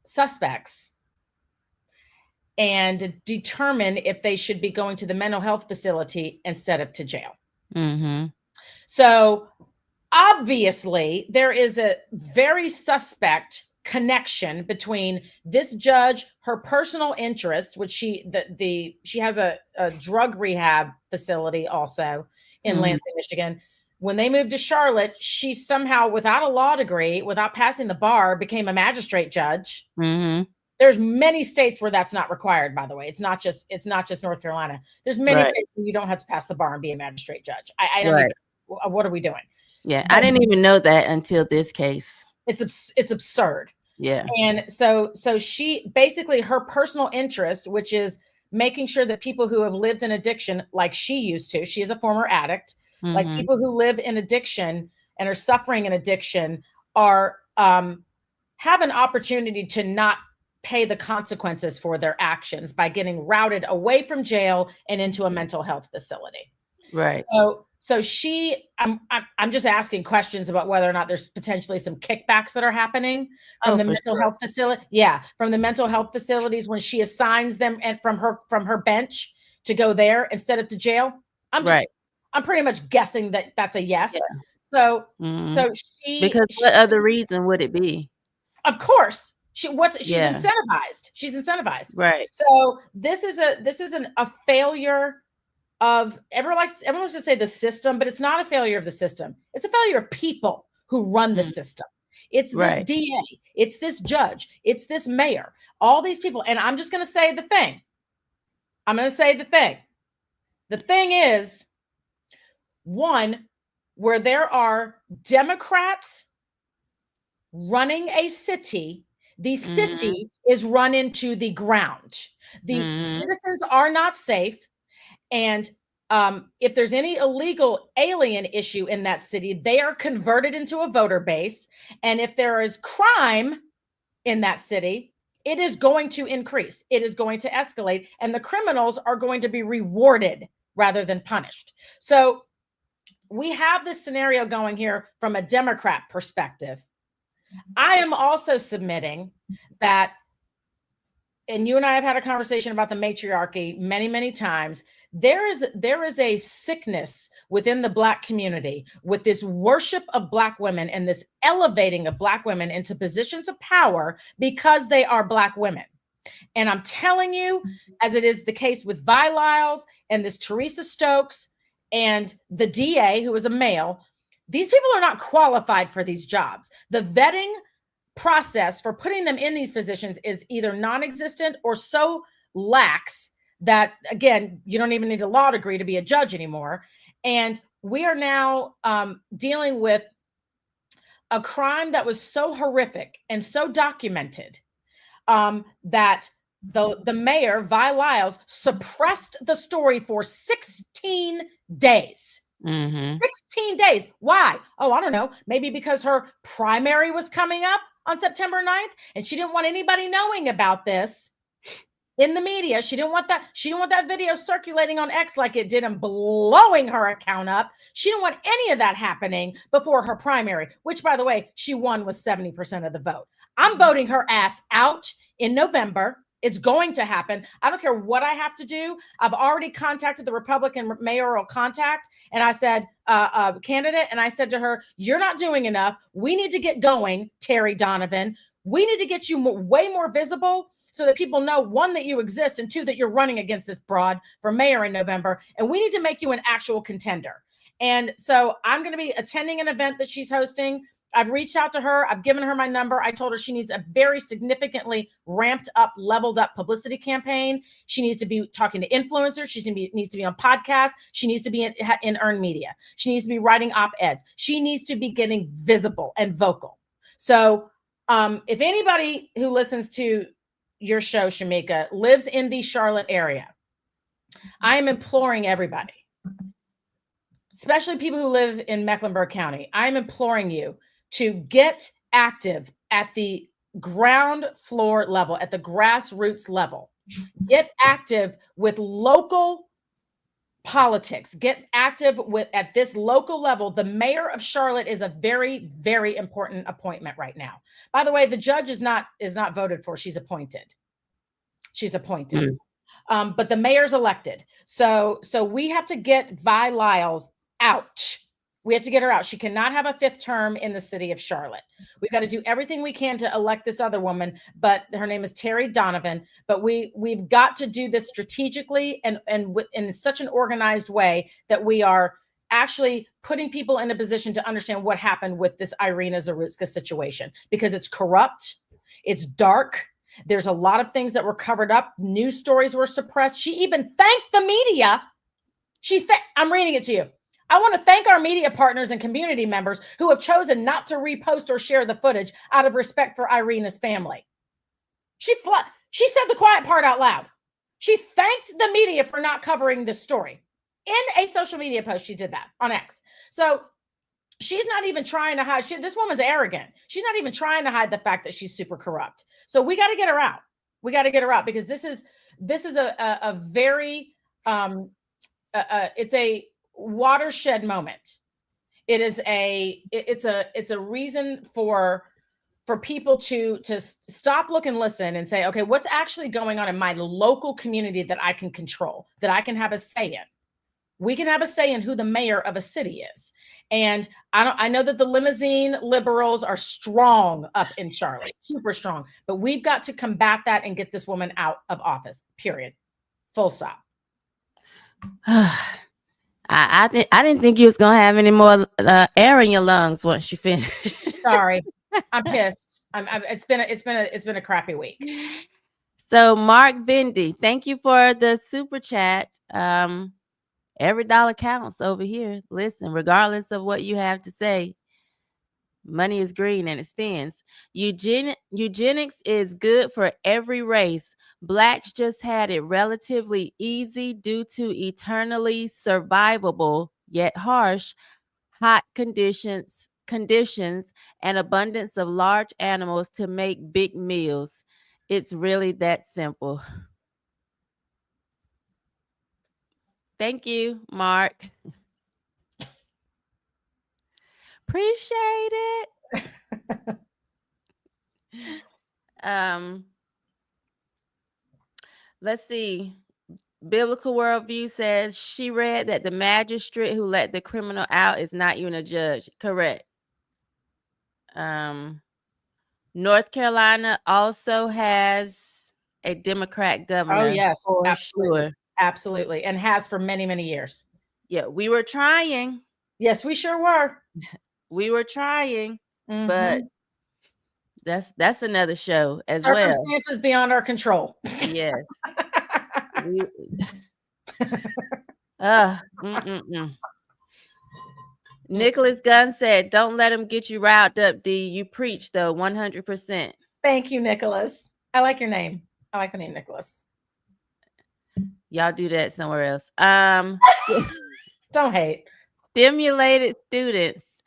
suspects and determine if they should be going to the mental health facility instead of to jail. So obviously there is a very suspect connection between this judge, her personal interest, which she has a drug rehab facility also in Lansing, Michigan. When they moved to Charlotte, she somehow, without a law degree, without passing the bar, became a magistrate judge. There's many states where that's not required, by the way. It's not just North Carolina. There's many states where you don't have to pass the bar and be a magistrate judge. I don't even, what are we doing? Yeah, but I didn't even know that until this case. It's absurd. Yeah. And so she basically, her personal interest, which is making sure that people who have lived in addiction, like she used to, she is a former addict, like people who live in addiction and are suffering an addiction are have an opportunity to not pay the consequences for their actions by getting routed away from jail and into a mental health facility. Right. So I'm just asking questions about whether or not there's potentially some kickbacks that are happening from the mental health facility. Yeah, from the mental health facilities when she assigns them and from her bench to go there instead of to jail. I'm pretty much guessing that that's a yes. Yeah. So she, because what other reason would it be? Of course. She's incentivized. She's incentivized. Right. So this is a failure of everyone wants to say the system, but it's not a failure of the system. It's a failure of people who run the system. It's this DA, it's this judge, it's this mayor, all these people. And I'm just going to say the thing. The thing is, one, where there are Democrats running a city, the city is run into the ground. The citizens are not safe. And if there's any illegal alien issue in that city, they are converted into a voter base. And if there is crime in that city, it is going to increase. It is going to escalate. And the criminals are going to be rewarded rather than punished. So we have this scenario going here from a Democrat perspective. I am also submitting that, and you and I have had a conversation about the matriarchy many, many times. There is a sickness within the Black community with this worship of Black women and this elevating of Black women into positions of power because they are Black women. And I'm telling you, as it is the case with Vi Lyles and this Teresa Stokes and the DA, who is a male, these people are not qualified for these jobs. The vetting process for putting them in these positions is either non-existent or so lax that, again, you don't even need a law degree to be a judge anymore. And we are now dealing with a crime that was so horrific and so documented that the mayor, Vi Lyles, suppressed the story for 16 days. 16 days. Why? Oh, I don't know. Maybe because her primary was coming up on September 9th and she didn't want anybody knowing about this in the media. She didn't want that video circulating on X like it did and blowing her account up. She didn't want any of that happening before her primary, which, by the way, she won with 70% of the vote. I'm voting her ass out in November. It's going to happen. I don't care what I have to do. I've already contacted the Republican mayoral contact, and I said, candidate, and I said to her, you're not doing enough. We need to get going, Terry Donovan. We need to get you way more visible so that people know, one, that you exist, and two, that you're running against this broad for mayor in November. And we need to make you an actual contender. And so I'm going to be attending an event that she's hosting. I've reached out to her. I've given her my number. I told her she needs a very significantly ramped up, leveled up publicity campaign. She needs to be talking to influencers. She needs to be on podcasts. She needs to be in earned media. She needs to be writing op-eds. She needs to be getting visible and vocal. So if anybody who listens to your show, Shamika, lives in the Charlotte area, I am imploring everybody, especially people who live in Mecklenburg County, I'm imploring you to get active at the ground floor level, at the grassroots level. Get active with local politics. Get active at this local level. The mayor of Charlotte is a very, very important appointment right now. By the way, the judge is not voted for. She's appointed. But the mayor's elected. So we have to get Vi Lyles out. We have to get her out. She cannot have a 5th term in the city of Charlotte. We've got to do everything we can to elect this other woman, but her name is Terry Donovan. But we've got to do this strategically and in such an organized way that we are actually putting people in a position to understand what happened with this Iryna Zarutska situation, because it's corrupt, it's dark. There's a lot of things that were covered up. News stories were suppressed. She even thanked the media. I'm reading it to you. I want to thank our media partners and community members who have chosen not to repost or share the footage out of respect for Iryna's family. She said the quiet part out loud. She thanked the media for not covering this story. In a social media post, she did that on X. So she's not even trying to hide. This woman's arrogant. She's not even trying to hide the fact that she's super corrupt. So we got to get her out. We got to get her out, because this is a very it's a watershed moment. It's a reason for people to stop, look, and listen and say, okay, what's actually going on in my local community that I can control, that I can have a say in. We can have a say in who the mayor of a city is. And I know that the limousine liberals are strong up in Charlotte, super strong, but we've got to combat that and get this woman out of office, period. Full stop. I didn't think you was gonna have any more air in your lungs once you finish. Sorry, I'm pissed. It's been a crappy week. So Mark Vindy, thank you for the super chat. Every dollar counts over here. Listen, regardless of what you have to say, money is green and it spins. Eugenics is good for every race. Blacks just had it relatively easy due to eternally survivable, yet harsh, hot conditions and abundance of large animals to make big meals. It's really that simple. Thank you, Mark. Appreciate it. Let's see. Biblical Worldview says she read that the magistrate who let the criminal out is not even a judge. Correct. North Carolina also has a Democrat governor. Oh, yes, for absolutely. sure. Absolutely. And has for many, many years. Yeah, we were trying. Yes, we sure were. We were trying, but that's another show as well. Circumstances beyond our control. Yes. Nicholas Gunn said, "Don't let him get you riled up, D. You preach though, 100%." Thank you, Nicholas. I like your name. I like the name Nicholas. Y'all do that somewhere else. Don't hate. Stimulated students.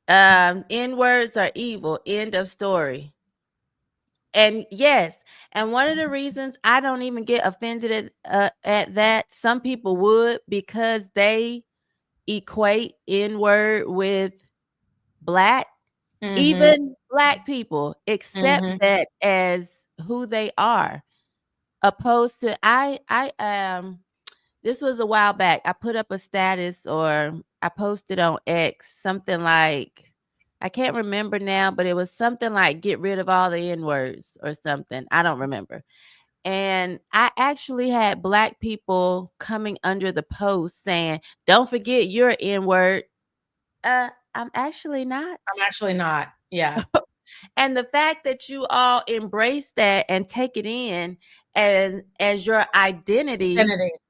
N-words are evil. End of story. And yes, and one of the reasons I don't even get offended at that, some people would, because they equate N-word with Black. Even Black people accept that as who they are, opposed to this was a while back. I put up a status, or I posted on X something like, I can't remember now, but it was something like get rid of all the N-words or something. I don't remember. And I actually had Black people coming under the post saying, "Don't forget you're N-word." I'm actually not. Yeah. And the fact that you all embrace that and take it in as your identity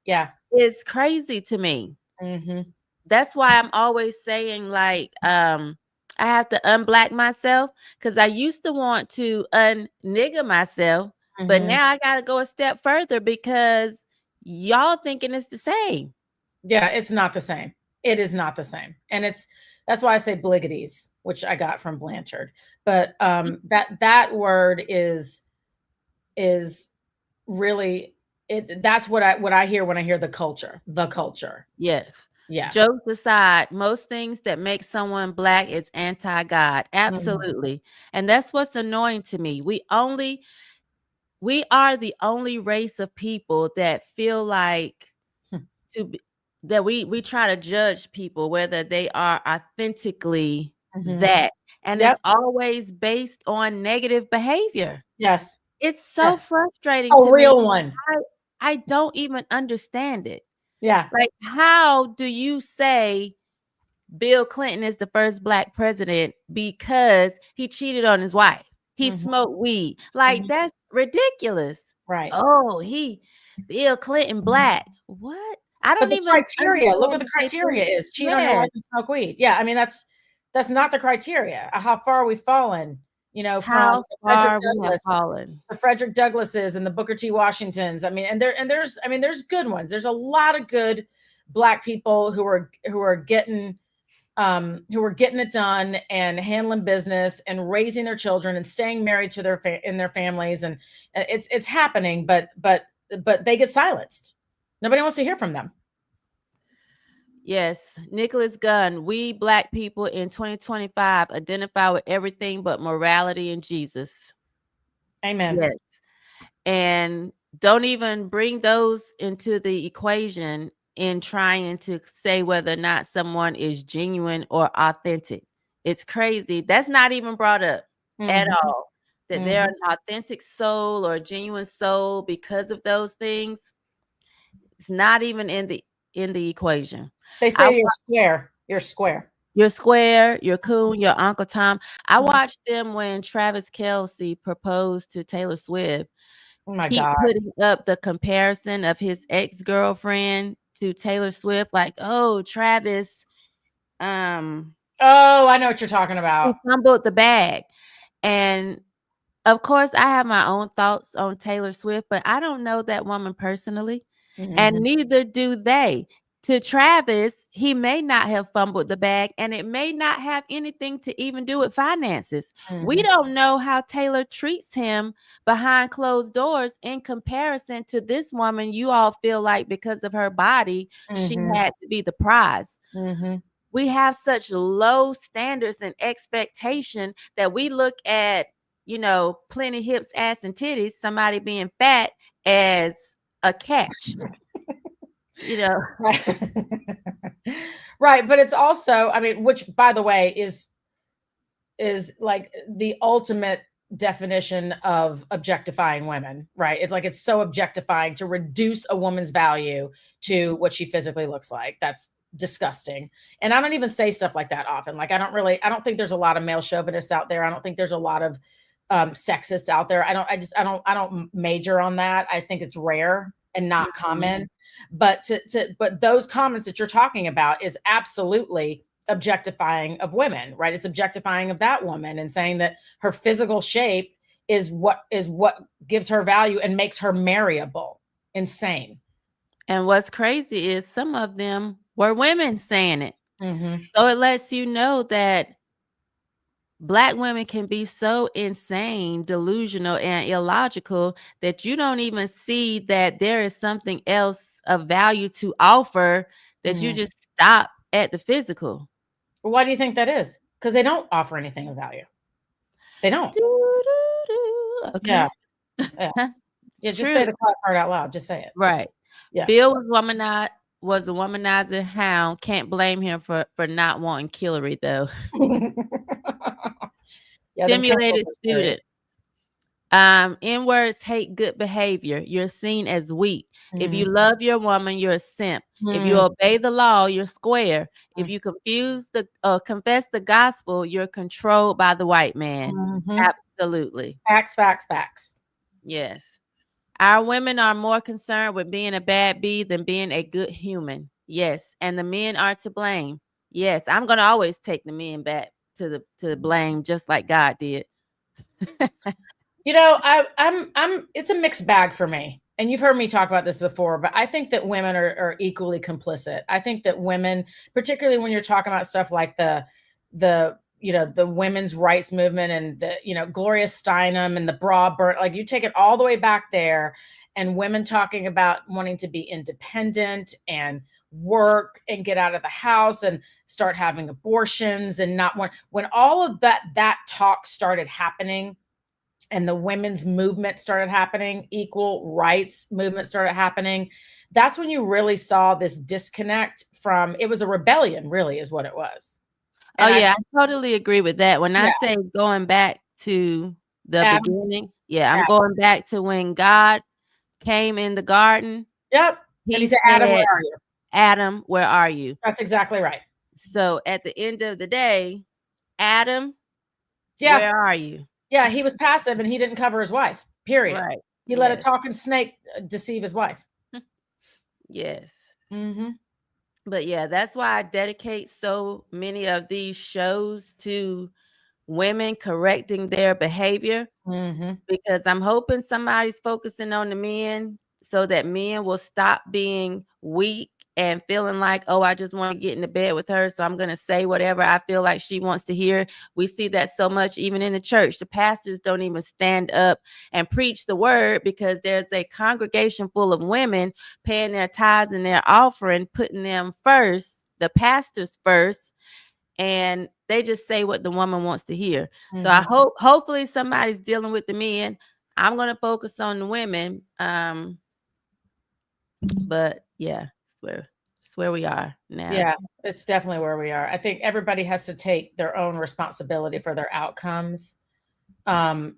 yeah, is crazy to me. That's why I'm always saying, like, I have to unblack myself, because I used to want to unnigger myself, but now I got to go a step further because y'all thinking it's the same. Yeah, it's not the same. It is not the same. And that's why I say bliggities, which I got from Blanchard. But that word is really that's what I hear when I hear the culture. Yes. Yeah. Jokes aside, most things that make someone Black is anti-God. Absolutely. And that's what's annoying to me. We are the only race of people that feel like that we try to judge people whether they are authentically Mhm. that, and Yep. it's always based on negative behavior. Yes. It's so Yes. frustrating A to me. real one. I don't even understand it. Yeah. Like, how do you say Bill Clinton is the first Black president because he cheated on his wife? He Mhm. smoked weed. Like, Mhm. that's ridiculous. Right. Oh, Bill Clinton Black. What? I But don't the even criteria, look what the understand what they criteria think. is. Cheat on your Yes. wife and smoke weed. Yeah, I mean, that's not the criteria. How far are we fallen, from How Frederick far we have Douglass, fallen. the Frederick Douglasses and the Booker T. Washingtons. I mean, there's good ones. There's a lot of good Black people who are getting it done and handling business and raising their children and staying married to their families, and it's happening, but they get silenced. Nobody wants to hear from them. Yes, Nicholas Gunn. We Black people in 2025 identify with everything but morality and Jesus. Amen. Yes. And don't even bring those into the equation in trying to say whether or not someone is genuine or authentic. It's crazy. That's not even brought up at Mhm. all. That they're an authentic soul or a genuine soul because of those things. It's not even in the equation. They say you're square. You're square. You're square, you're cool, your Uncle Tom. I Mhm. watched them when Travis Kelce proposed to Taylor Swift. Oh my Keep God. putting up the comparison of his ex-girlfriend to Taylor Swift, like, oh, Travis, Oh, I know what you're talking he about. fumbled the bag. And of course, I have my own thoughts on Taylor Swift, but I don't know that woman personally, and Mhm. neither do they. To Travis, he may not have fumbled the bag, and it may not have anything to even do with finances. We Mhm. don't know how Taylor treats him behind closed doors in comparison to this woman. You all feel like because of her body, she Mhm. had to be the prize. Mhm. We have such low standards and expectation that we look at, plenty hips, ass, and titties, somebody being fat, as a catch. Right, but it's also, I mean, which, by the way, is like the ultimate definition of objectifying women, right? It's like, it's so objectifying to reduce a woman's value to what she physically looks like. That's disgusting. And I don't even say stuff like that often. Like, I don't think there's a lot of male chauvinists out there. I don't think there's a lot of sexists out there. I don't major on that. I think it's rare and not common. But but those comments that you're talking about is absolutely objectifying of women, right? It's objectifying of that woman and saying that her physical shape is what gives her value and makes her marryable. Insane. And what's crazy is some of them were women saying it. Mm-hmm. So it lets you know that Black women can be so insane, delusional, and illogical that you don't even see that there is something else of value to offer, that you just stop at the physical. Well, why do you think that is? Because they don't offer anything of value. They don't. Okay. Yeah, just True. say the quiet part out loud. Just say it. Right. Yeah. Bill was a womanizing hound. Can't blame him for not wanting Hillary, though. Yeah, Stimulated student. N-words hate good behavior. You're seen as weak. If you love your woman, you're a simp. If you obey the law, you're square. If you confess the gospel, you're controlled by the white man. Absolutely. Facts. Yes. Our women are more concerned with being a bad bee than being a good human. Yes. And the men are to blame. Yes. I'm going to always take the men back to the blame, just like God did. I'm it's a mixed bag for me. And you've heard me talk about this before, but I think that women are equally complicit. I think that women, particularly when you're talking about stuff like the women's rights movement and the Gloria Steinem and the bra burn, like, you take it all the way back there, and women talking about wanting to be independent and work and get out of the house and start having abortions and not want, when all of that talk started happening, and the women's movement started happening, equal rights movement started happening, that's when you really saw this disconnect from, it was a rebellion, really, is what it was. Oh, And yeah, I totally agree with that. When I Yeah. say going back to the Adam. beginning, yeah, I'm Adam. going back to when God came in the garden. Yep. And he said, Adam, where are you? Adam, where are you? That's exactly right. So at the end of the day, Adam, Yeah. where are you? Yeah, he was passive and he didn't cover his wife, period. Right. He let a Yes. talking snake deceive his wife. Yes. Mm-hmm. But yeah, that's why I dedicate so many of these shows to women correcting their behavior, Mm-hmm. because I'm hoping somebody's focusing on the men so that men will stop being weak and feeling like, oh, I just want to get into bed with her, so I'm going to say whatever I feel like she wants to hear. We see that so much even in the church. The pastors don't even stand up and preach the word because there's a congregation full of women paying their tithes and their offering, putting them first, the pastors first, and they just say what the woman wants to hear. So I hopefully somebody's dealing with the men. I'm going to focus on the women. But yeah, it's where we are now. Yeah, it's definitely where we are. I think everybody has to take their own responsibility for their outcomes. And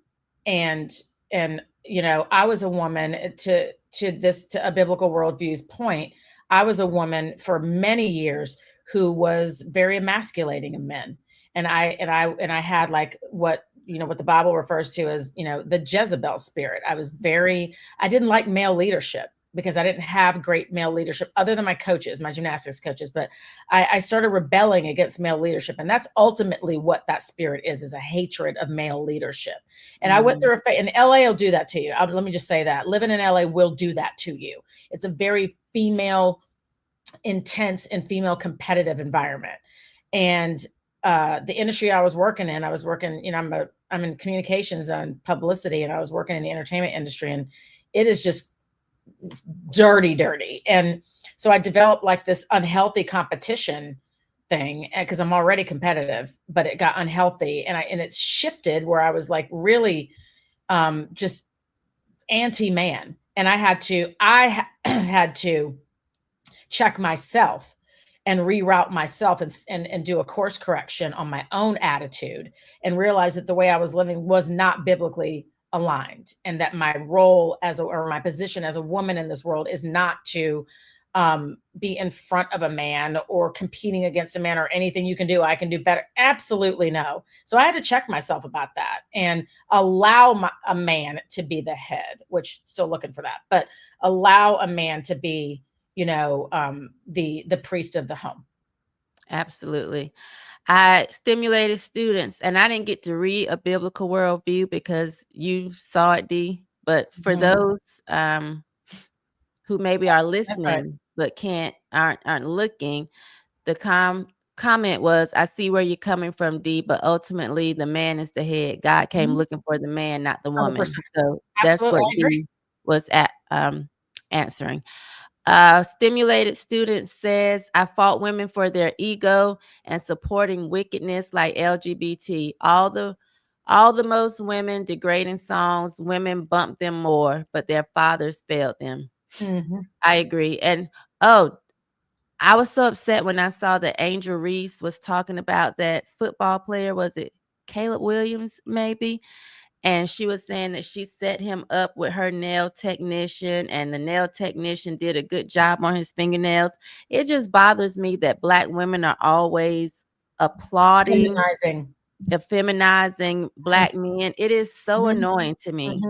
you know, I was a woman to a biblical worldview's point. I was a woman for many years who was very emasculating of men. And I had like what the Bible refers to as, the Jezebel spirit. I didn't like male leadership because I didn't have great male leadership other than my coaches, my gymnastics coaches. But I started rebelling against male leadership. And that's ultimately what that spirit is a hatred of male leadership. And I went through and LA will do that to you. Let me just say that living in LA will do that to you. It's a very female intense and female competitive environment. And the industry I was working in, I'm in communications and publicity, and I was working in the entertainment industry, and it is just dirty. And so I developed like this unhealthy competition thing because I'm already competitive, but it got unhealthy, and it's shifted where I was like really just anti-man, and I had to check myself and reroute myself and do a course correction on my own attitude, and realize that the way I was living was not biblically aligned, and that my role or my position as a woman in this world is not to be in front of a man or competing against a man or anything you can do, I can do better. Absolutely no. So I had to check myself about that and allow a man to be the head, which still looking for that, but allow a man to be, the priest of the home. Absolutely. I stimulated students, and I didn't get to read a biblical worldview because you saw it, Dee. But for those who maybe are listening but aren't looking, the comment was, I see where you're coming from, Dee, but ultimately the man is the head. God came looking for the man, not the woman. 100%. So that's Absolutely, what Dee was answering. Stimulated student says, I fought women for their ego and supporting wickedness like LGBT. All the most women degrading songs, women bump them more, but their fathers failed them. I agree. And I was so upset when I saw that Angel Reese was talking about that football player. Was it Caleb Williams, maybe? And she was saying that she set him up with her nail technician, and the nail technician did a good job on his fingernails. It just bothers me that Black women are always applauding, feminizing Black men. It is so annoying to me.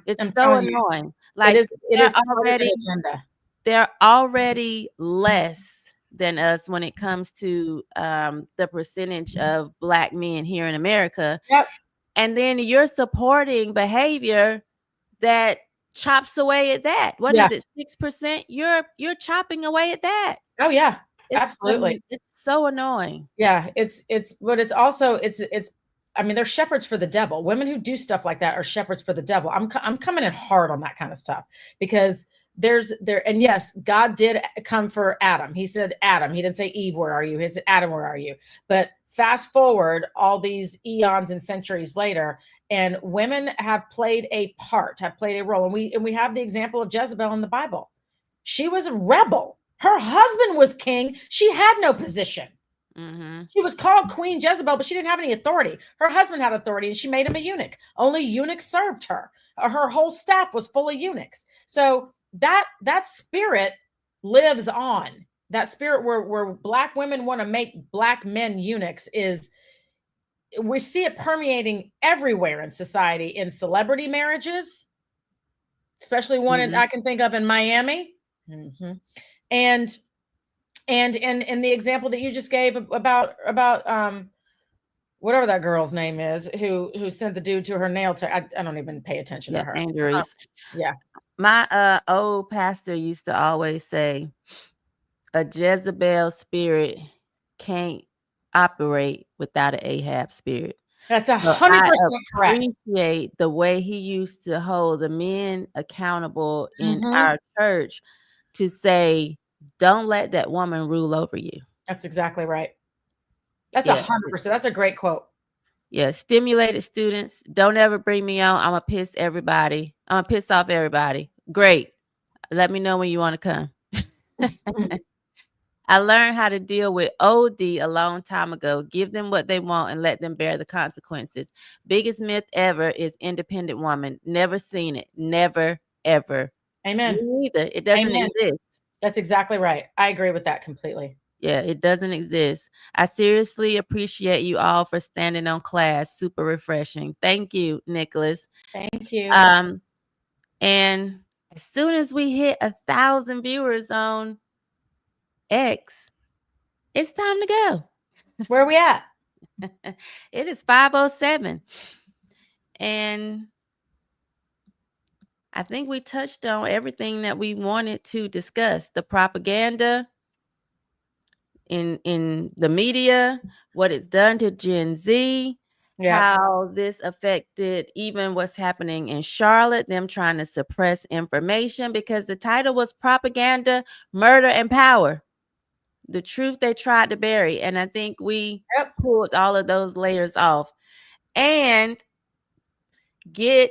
It's so annoying. Like, it is already agenda. They're already less than us when it comes to the percentage of Black men here in America. Yep. And then you're supporting behavior that chops away at that. What is it? 6%? You're chopping away at that. Oh yeah, absolutely. It's so annoying. Yeah, but it's also I mean, they're shepherds for the devil. Women who do stuff like that are shepherds for the devil. I'm coming in hard on that kind of stuff because and yes, God did come for Adam. He said, Adam, he didn't say Eve, where are you? He said, Adam, where are you? But fast forward all these eons and centuries later, and women have played a role. And we have the example of Jezebel in the Bible. She was a rebel. Her husband was king. She had no position. Mm-hmm. She was called Queen Jezebel, but she didn't have any authority. Her husband had authority, and she made him a eunuch. Only eunuchs served her. Her whole staff was full of eunuchs. So that spirit lives on. That spirit where Black women want to make Black men eunuchs we see it permeating everywhere in society, in celebrity marriages, especially one I can think of in Miami. Mm-hmm. And the example that you just gave about whatever that girl's name is, who sent the dude to her nail I don't even pay attention to her. Injuries. Yeah. My old pastor used to always say, a Jezebel spirit can't operate without an Ahab spirit. That's 100% correct. I appreciate the way he used to hold the men accountable in our church to say, don't let that woman rule over you. That's exactly right. That's 100%. That's a great quote. Yeah. Stimulated students. Don't ever bring me on. I'm going to piss everybody. I'm going to piss off everybody. Great. Let me know when you want to come. I learned how to deal with OD a long time ago. Give them what they want and let them bear the consequences. Biggest myth ever is independent woman. Never seen it. Never, ever. Amen. Me neither. It doesn't exist. That's exactly right. I agree with that completely. Yeah, it doesn't exist. I seriously appreciate you all for standing on class. Super refreshing. Thank you, Nicholas. Thank you. And as soon as we hit 1,000 viewers on X, it's time to go. Where are we at? It is 5:07. And I think we touched on everything that we wanted to discuss. The propaganda in the media, what it's done to Gen Z, how this affected even what's happening in Charlotte, them trying to suppress information because the title was Propaganda, Murder, and Power. The truth they tried to bury. And I think we pulled all of those layers off. And getting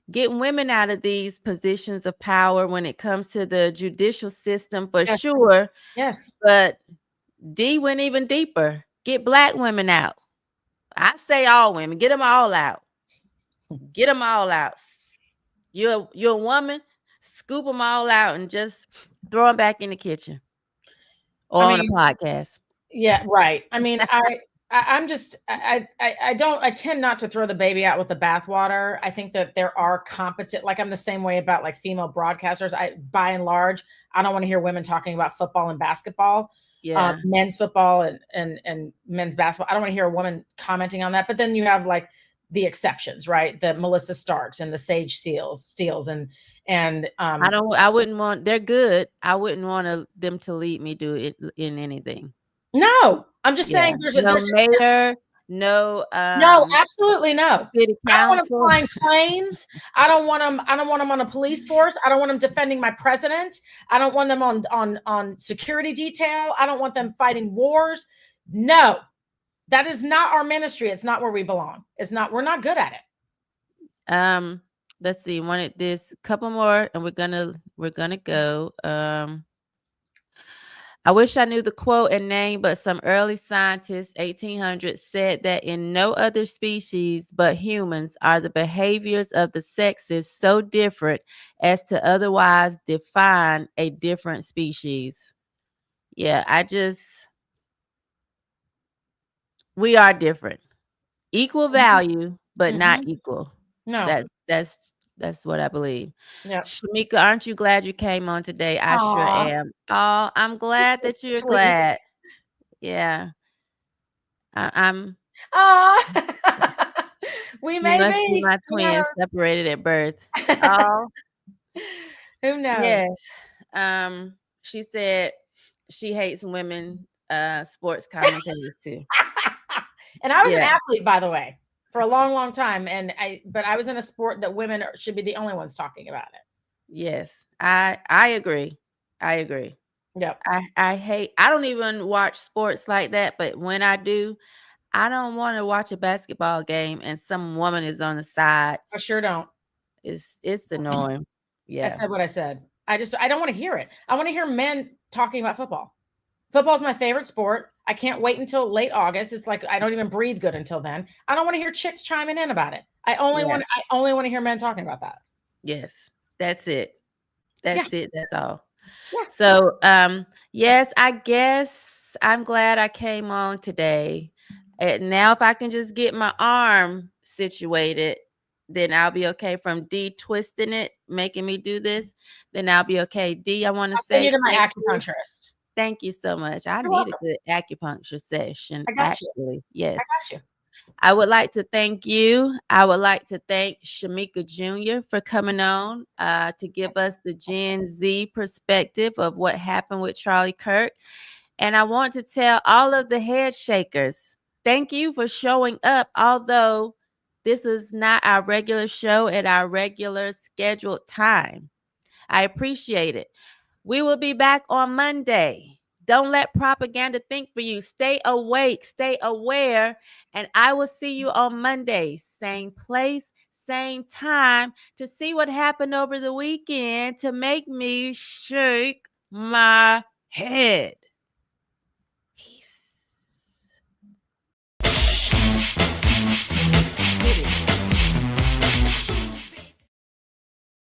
women out of these positions of power when it comes to the judicial system for sure. Yes. But Dee went even deeper. Get Black women out. I say all women. Get them all out. Get them all out. You're a woman. Scoop them all out and just throw them back in the kitchen or on a podcast. Yeah, right. I mean, I tend not to throw the baby out with the bathwater. I think that there are competent, like I'm the same way about like female broadcasters. By and large, I don't want to hear women talking about football and basketball. Yeah. Men's football and men's basketball. I don't want to hear a woman commenting on that. But then you have like the exceptions, right? The Melissa Starks and the Sage Steels and I wouldn't want. They're good. I wouldn't want them to lead me to it in anything. No, I'm just saying. There's no mayor. No, absolutely no. City council. I don't want them flying planes. I don't want them on a police force. I don't want them defending my president. I don't want them on security detail. I don't want them fighting wars. No, that is not our ministry. It's not where we belong. We're not good at it. Let's see. Wanted this couple more, and we're gonna go. I wish I knew the quote and name, but some early scientists, 1800s, said that in no other species but humans are the behaviors of the sexes so different as to otherwise define a different species. Yeah, we are different. Equal value, but not equal. No. That's what I believe. Yeah. Shamika, aren't you glad you came on today? I sure am. Oh, I'm glad that you're glad. Yeah. I'm. We may be my twins separated at birth. Oh. Who knows? Yes. She said she hates women sports commentators too. And I was an athlete, by the way, for a long, long time. But I was in a sport that women should be the only ones talking about it. Yes, I agree. I agree. Yep. I don't even watch sports like that, but when I do, I don't want to watch a basketball game and some woman is on the side. I sure don't. It's annoying. I Yeah. said what I said. I don't want to hear it. I want to hear men talking about football. Football's my favorite sport. I can't wait until late August. It's like I don't even breathe good until then. I don't want to hear chicks chiming in about it. I only want to hear men talking about that. Yes. That's it. That's it. That's all. Yeah. So, yes, I guess I'm glad I came on today. And now if I can just get my arm situated, then I'll be okay. From Dee twisting it, making me do this, then I'll be okay. Dee, I want to I'll send say you to my thank you. acupuncturist. Thank you so much. I You're need welcome. a good acupuncture session. I got you. Actually, yes. I got you. I would like to thank you. I would like to thank Shamika Jr. for coming on to give us the Gen Z perspective of what happened with Charlie Kirk. And I want to tell all of the head shakers, thank you for showing up, although this was not our regular show at our regular scheduled time. I appreciate it. We will be back on Monday. Don't let propaganda think for you. Stay awake, stay aware, and I will see you on Monday. Same place, same time, to see what happened over the weekend to make me shake my head.